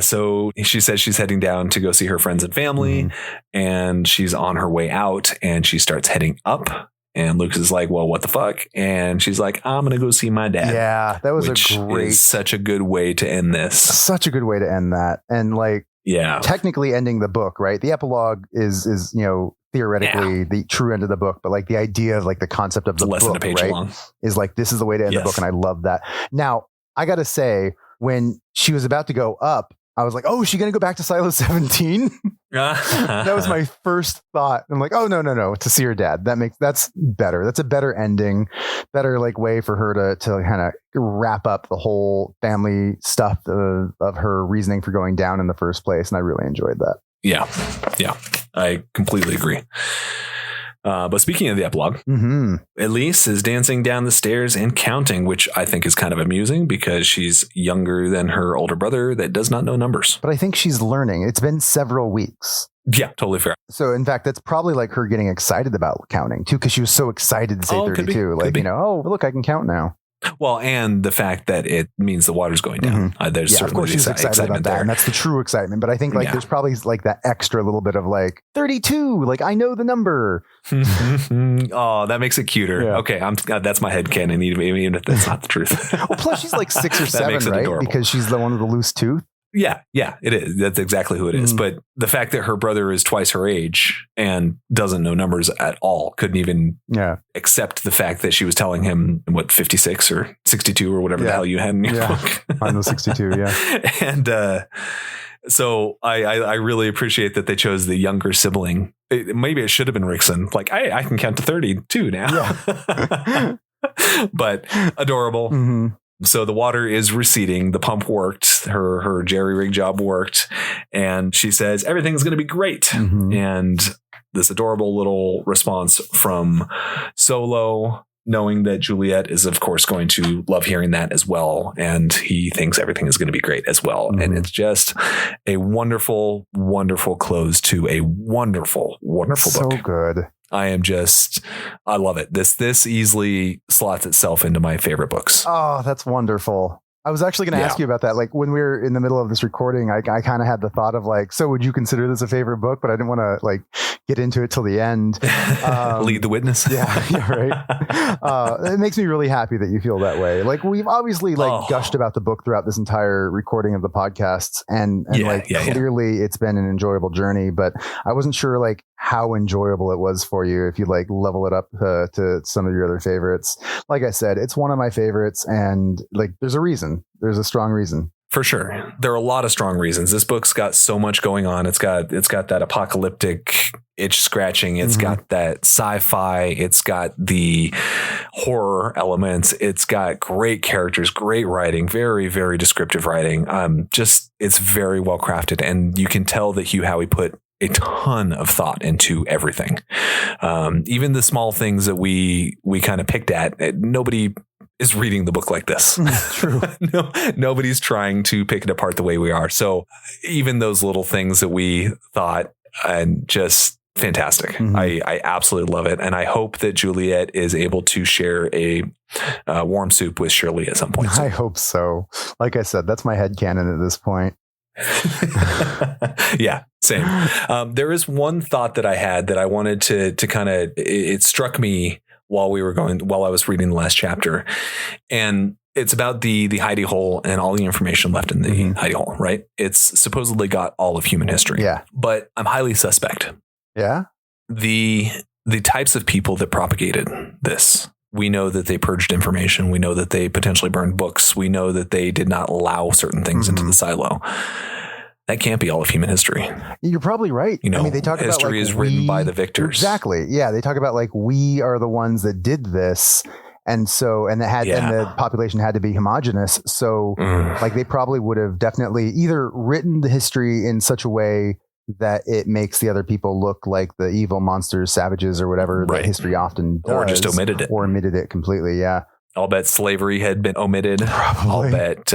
so she says she's heading down to go see her friends and family, and she's on her way out, and she starts heading up. And Lucas is like, well, what the fuck? And she's like, I'm going to go see my dad. Yeah, that was such a good way to end this. Such a good way to end that. And like, yeah, technically ending the book, right? The epilogue is theoretically the true end of the book, but like the idea of like the concept of the less book, than a page long, is like, this is the way to end the book. And I love that. Now, I got to say, when she was about to go up, I was like, oh, is she going to go back to Silo 17? That was my first thought. I'm like, oh, no, to see her dad. That's better. That's a better ending, better like way for her to kind of wrap up the whole family stuff of her reasoning for going down in the first place. And I really enjoyed that. Yeah, I completely agree. But speaking of the epilogue, Elise is dancing down the stairs and counting, which I think is kind of amusing because she's younger than her older brother that does not know numbers. But I think she's learning. It's been several weeks. Yeah, totally fair. So in fact, that's probably like her getting excited about counting too, because she was so excited to say 32. Like, oh, look, I can count now. Well, and the fact that it means the water's going down. There's certainly of course she's excited about that, and that's the true excitement. But I think like there's probably like that extra little bit of like 32. Like I know the number. Oh, that makes it cuter. Yeah. Okay, that's my headcanon, even if that's not the truth. Well, plus she's like 6 or 7, right? Adorable. Because she's the one with the loose tooth. Yeah, it is. That's exactly who it is. But the fact that her brother is twice her age and doesn't know numbers at all, couldn't even accept the fact that she was telling him 56 or 62 or whatever the hell you had in your book. I know 62, yeah. And so I really appreciate that they chose the younger sibling. Maybe it should have been Rickson. Like, I can count to 32 now. Yeah. But adorable. Mm-hmm. So the water is receding. The pump worked. Her jerry rig job worked. And she says, everything's going to be great. Mm-hmm. And this adorable little response from Solo knowing that Juliette is, of course, going to love hearing that as well. And he thinks everything is going to be great as well. Mm-hmm. And it's just a wonderful, wonderful close to a wonderful, wonderful book. So good. I love it. This easily slots itself into my favorite books. Oh, that's wonderful. I was actually going to ask you about that. Like when we were in the middle of this recording, I kind of had the thought of like, so would you consider this a favorite book? But I didn't want to like get into it till the end. Lead the witness. Yeah, right. It makes me really happy that you feel that way. Like we've obviously gushed about the book throughout this entire recording of the podcasts, and clearly it's been an enjoyable journey. But I wasn't sure like how enjoyable it was for you if you like level it up to some of your other favorites. Like I said, it's one of my favorites, and like there's a reason. There's a strong reason. For sure. There are a lot of strong reasons. This book's got so much going on. It's got that apocalyptic itch scratching. It's got that sci-fi. It's got the horror elements. It's got great characters, great writing, very, very descriptive writing. It's very well crafted. And you can tell that Hugh Howey put a ton of thought into everything. Even the small things that we kind of picked at, nobody is reading the book like this. True. Nobody's trying to pick it apart the way we are. So even those little things that we thought, and just fantastic. Mm-hmm. I absolutely love it. And I hope that Juliette is able to share a warm soup with Shirley at some point. I hope so. Like I said, that's my headcanon at this point. Yeah, same. There is one thought that I had that I wanted to kind of, it struck me while I was reading the last chapter, and it's about the hidey hole and all the information left in the hidey hole, right? It's supposedly got all of human history. Yeah. But I'm highly suspect. Yeah. The types of people that propagated this, we know that they purged information. We know that they potentially burned books. We know that they did not allow certain things into the silo. That can't be all of human history. You're probably right. You know, I mean, they talk history about like is written by the victors. Exactly. Yeah. They talk about like, we are the ones that did this. And so, and the population had to be homogenous. So like they probably would have definitely either written the history in such a way that it makes the other people look like the evil monsters, savages, or whatever that history often does. Or just omitted it. Or omitted it completely. Yeah. I'll bet slavery had been omitted. Probably. I'll bet,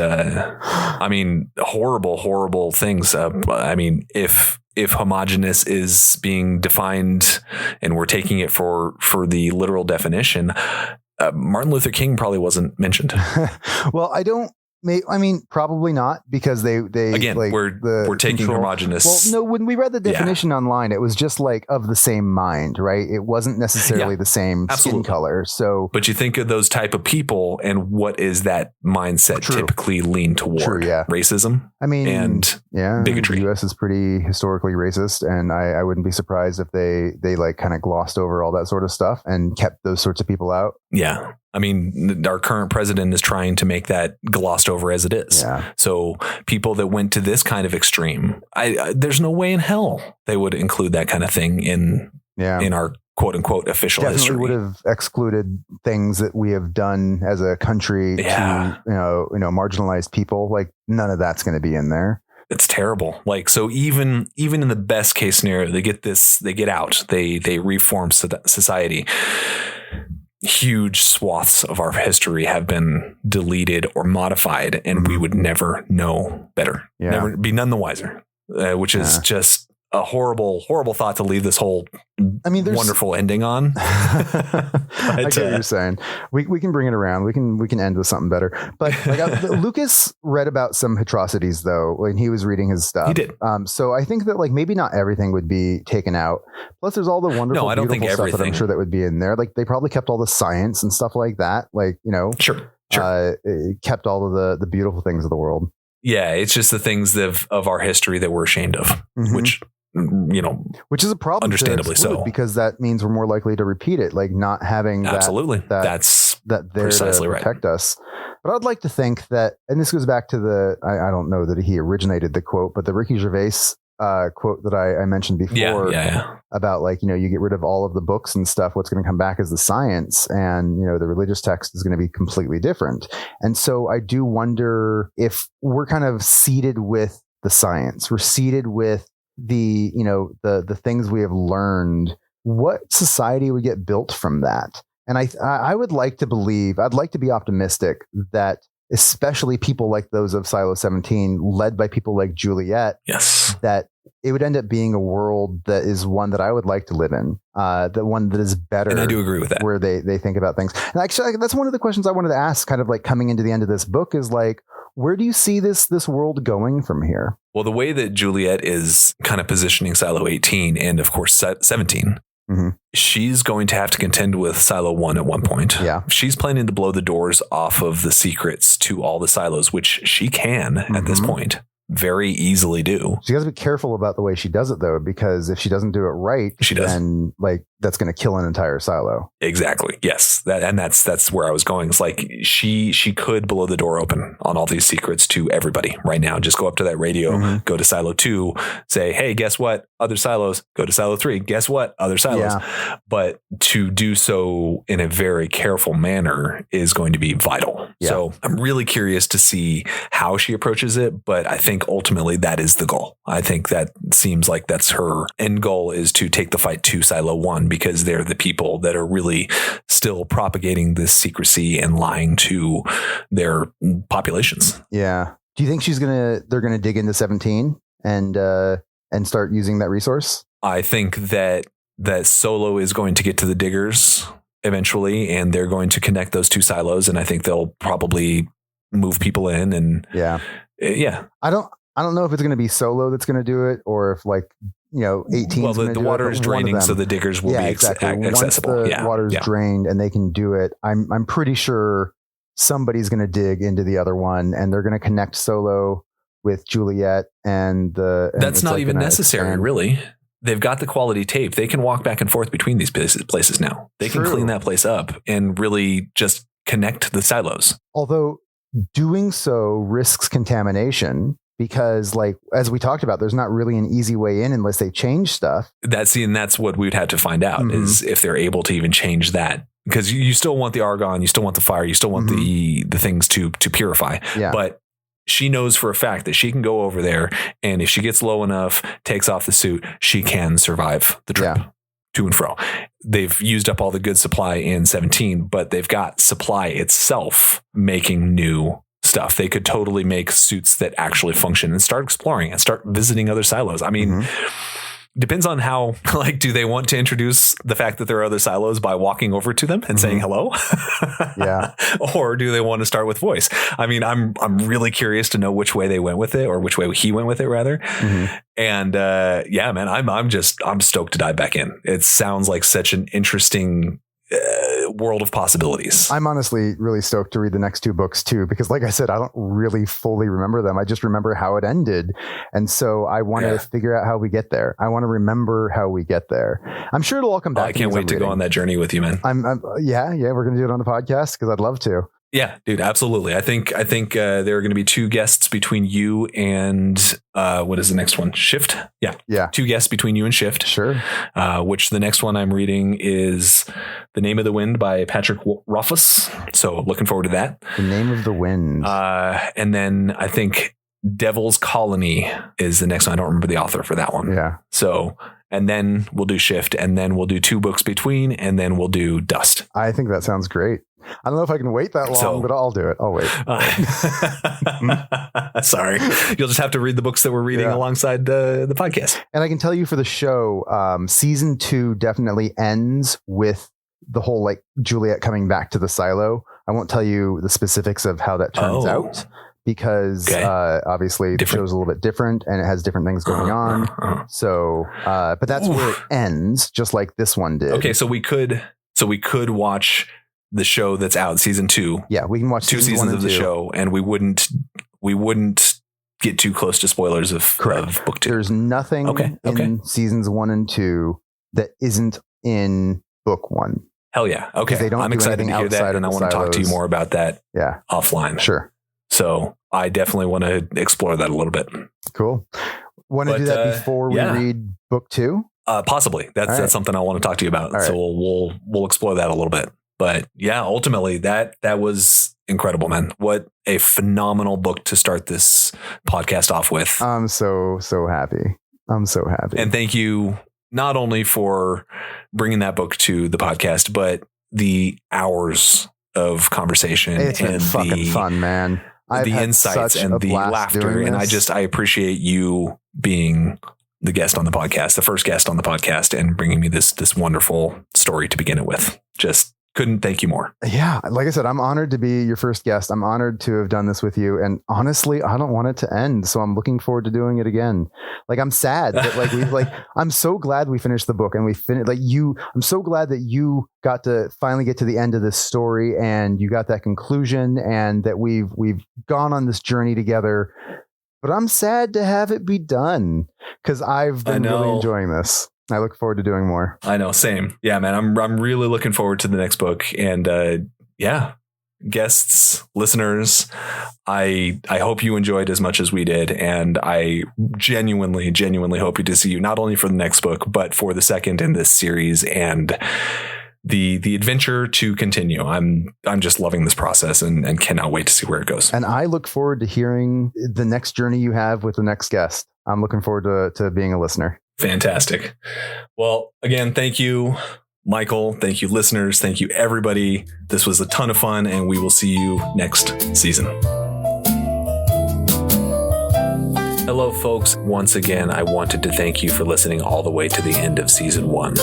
horrible, horrible things. If homogenous is being defined and we're taking it for the literal definition, Martin Luther King probably wasn't mentioned. Well, probably not, because they again, like we're taking homogenous. Well, no, when we read the definition online, it was just like of the same mind, right? It wasn't necessarily the same skin color. So, but you think of those type of people, and what is that mindset typically lean toward? Racism. And bigotry. The U.S. is pretty historically racist, and I wouldn't be surprised if they like kind of glossed over all that sort of stuff and kept those sorts of people out. Yeah. I mean, our current president is trying to make that glossed over as it is. Yeah. So people that went to this kind of extreme, there's no way in hell they would include that kind of thing in our quote unquote official history. Would have excluded things that we have done as a country to marginalize people. Like none of that's going to be in there. It's terrible. Like, so even in the best case scenario, they get out, they reform society. Huge swaths of our history have been deleted or modified, and we would never know better. Never be none the wiser, which is just a horrible, horrible thought to leave this whole wonderful ending on. I get what you're saying. We can bring it around. We can end with something better. But like Lucas read about some atrocities though when he was reading his stuff. He did. So I think that like maybe not everything would be taken out. Plus, there's all the wonderful, beautiful stuff that I'm sure that would be in there. Like they probably kept all the science and stuff like that. Like sure. Kept all of the beautiful things of the world. Yeah, it's just the things of our history that we're ashamed of, which is a problem, understandably so, because that means we're more likely to repeat it, like not having that's there precisely to protect us. But I'd like to think that, and this goes back to I don't know that he originated the quote, but the Ricky Gervais quote that I mentioned before about like, you get rid of all of the books and stuff, what's going to come back is the science, and the religious text is going to be completely different. And so I do wonder if we're kind of seated with the science, we're seated with the things we have learned, what society would get built from that. And I would like to believe, I'd like to be optimistic that especially people like those of Silo 17, led by people like Juliette, yes, that it would end up being a world that is one that I would like to live in, the one that is better. And I do agree with that. Where they think about things. And actually, that's one of the questions I wanted to ask, kind of like coming into the end of this book, is like, where do you see this world going from here? Well, the way that Juliette is kind of positioning Silo 18 and of course 17, she's going to have to contend with Silo 1 at one point. Yeah. She's planning to blow the doors off of the secrets to all the silos, which she can at this point very easily do. She has to be careful about the way she does it, though, because if she doesn't do it right, then like that's going to kill an entire silo. Exactly. Yes. That's where I was going. It's like she could blow the door open on all these secrets to everybody right now. Just go up to that radio, go to Silo 2, say, hey, guess what? Other silos. Go to Silo 3. Guess what? Other silos. Yeah. But to do so in a very careful manner is going to be vital. Yeah. So I'm really curious to see how she approaches it. But I think ultimately that is the goal. I think that seems like that's her end goal, is to take the fight to Silo 1, because they're the people that are really still propagating this secrecy and lying to their populations. Yeah. Do you think they're gonna dig into 17 and start using that resource? I think that Solo is going to get to the diggers eventually, and they're going to connect those two silos, and I think they'll probably move people in. And yeah. I don't know if it's going to be Solo that's going to do it, or if 18. Well, the water is draining, so the diggers will be accessible. Once the water is drained and they can do it, I'm pretty sure somebody's going to dig into the other one, and they're going to connect Solo with Juliette and that's not even necessary, really. They've got the quality tape. They can walk back and forth between these places now. They can clean that place up and really just connect the silos. Although doing so risks contamination, because as we talked about, there's not really an easy way in unless they change stuff. And that's what we'd have to find out, is if they're able to even change that, because you still want the argon, you still want the fire, you still want the things to purify. Yeah. But she knows for a fact that she can go over there, and if she gets low enough, takes off the suit, she can survive the trip to and fro. They've used up all the good supply in 17, but they've got supply itself making new stuff. They could totally make suits that actually function and start exploring and start visiting other silos. I mean, depends on how, do they want to introduce the fact that there are other silos by walking over to them and saying hello? Yeah. Or do they want to start with voice? I mean, I'm really curious to know which way they went with it, or which way he went with it rather. And man, I'm stoked to dive back in. It sounds like such an interesting world of possibilities. I'm honestly really stoked to read the next two books too, because like I said, I don't really fully remember them. I just remember how it ended. And so I want to figure out how we get there. I want to remember how we get there. I'm sure it'll all come back. I can't wait to go on that journey with you, man. Yeah. We're going to do it on the podcast, because I'd love to. Yeah, dude, absolutely. I think there are going to be two guests between you and what is the next one? Shift. Yeah. Two guests between you and Shift. Sure. Which the next one I'm reading is The Name of the Wind by Patrick Rothfuss. So looking forward to that. The Name of the Wind. And then I think Devil's Colony is the next one. I don't remember the author for that one. Yeah. So, and then we'll do Shift, and then we'll do two books between, and then we'll do Dust. I think that sounds great. I don't know if I can wait that long, but I'll do it. I'll wait. Sorry. You'll just have to read the books that we're reading alongside the podcast. And I can tell you for the show, season 2 definitely ends with the whole Juliette coming back to the silo. I won't tell you the specifics of how that turns out, because obviously the show's a little bit different and it has different things going on. So, but that's where it ends, just like this one did. Okay. So we could watch the show that's out, season 2. Yeah, we can watch 2 seasons of the show, and we wouldn't get too close to spoilers of book 2. There's nothing in seasons 1 and 2 that isn't in book 1. Hell yeah. Okay. I'm excited to hear that, and I want to talk to you more about that offline. Sure. So I definitely want to explore that a little bit. Cool. Want to do that before we read book 2? Possibly. That's something I want to talk to you about. All so we'll explore that a little bit. But yeah, ultimately that was incredible, man. What a phenomenal book to start this podcast off with. I'm so happy. I'm so happy. And thank you not only for bringing that book to the podcast, but the hours of conversation. It's been fucking fun, man. The insights and the laughter. And I appreciate you being the guest on the podcast, the first guest on the podcast, and bringing me this wonderful story to begin it with. Just couldn't thank you more. Yeah. Like I said, I'm honored to be your first guest. I'm honored to have done this with you. And honestly, I don't want it to end. So I'm looking forward to doing it again. Like, I'm sad that I'm so glad we finished the book and we finished I'm so glad that you got to finally get to the end of this story and you got that conclusion and that we've gone on this journey together. But I'm sad to have it be done because I've been really enjoying this. I look forward to doing more. I know. Same. Yeah, man. I'm really looking forward to the next book. And guests, listeners, I hope you enjoyed as much as we did. And I genuinely hope to see you not only for the next book, but for the second in this series and the adventure to continue. I'm just loving this process and cannot wait to see where it goes. And I look forward to hearing the next journey you have with the next guest. I'm looking forward to being a listener. Fantastic. Well, again, thank you, Michael. Thank you, listeners. Thank you, everybody. This was a ton of fun, and we will see you next season. Hello, folks. Once again, I wanted to thank you for listening all the way to the end of season 1.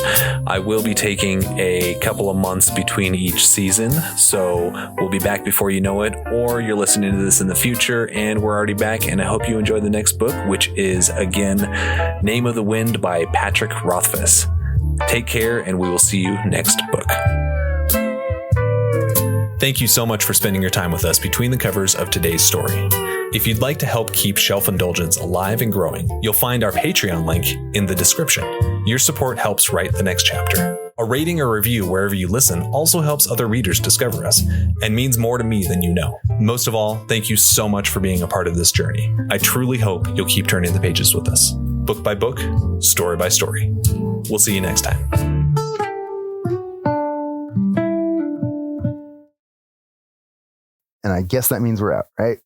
I will be taking a couple of months between each season, so we'll be back before you know it, or you're listening to this in the future and we're already back, and I hope you enjoy the next book, which is, again, Name of the Wind by Patrick Rothfuss. Take care, and we will see you next book. Thank you so much for spending your time with us between the covers of today's story. If you'd like to help keep Shelf Indulgence alive and growing, you'll find our Patreon link in the description. Your support helps write the next chapter. A rating or review wherever you listen also helps other readers discover us and means more to me than you know. Most of all, thank you so much for being a part of this journey. I truly hope you'll keep turning the pages with us. Book by book, story by story. We'll see you next time. And I guess that means we're out, right?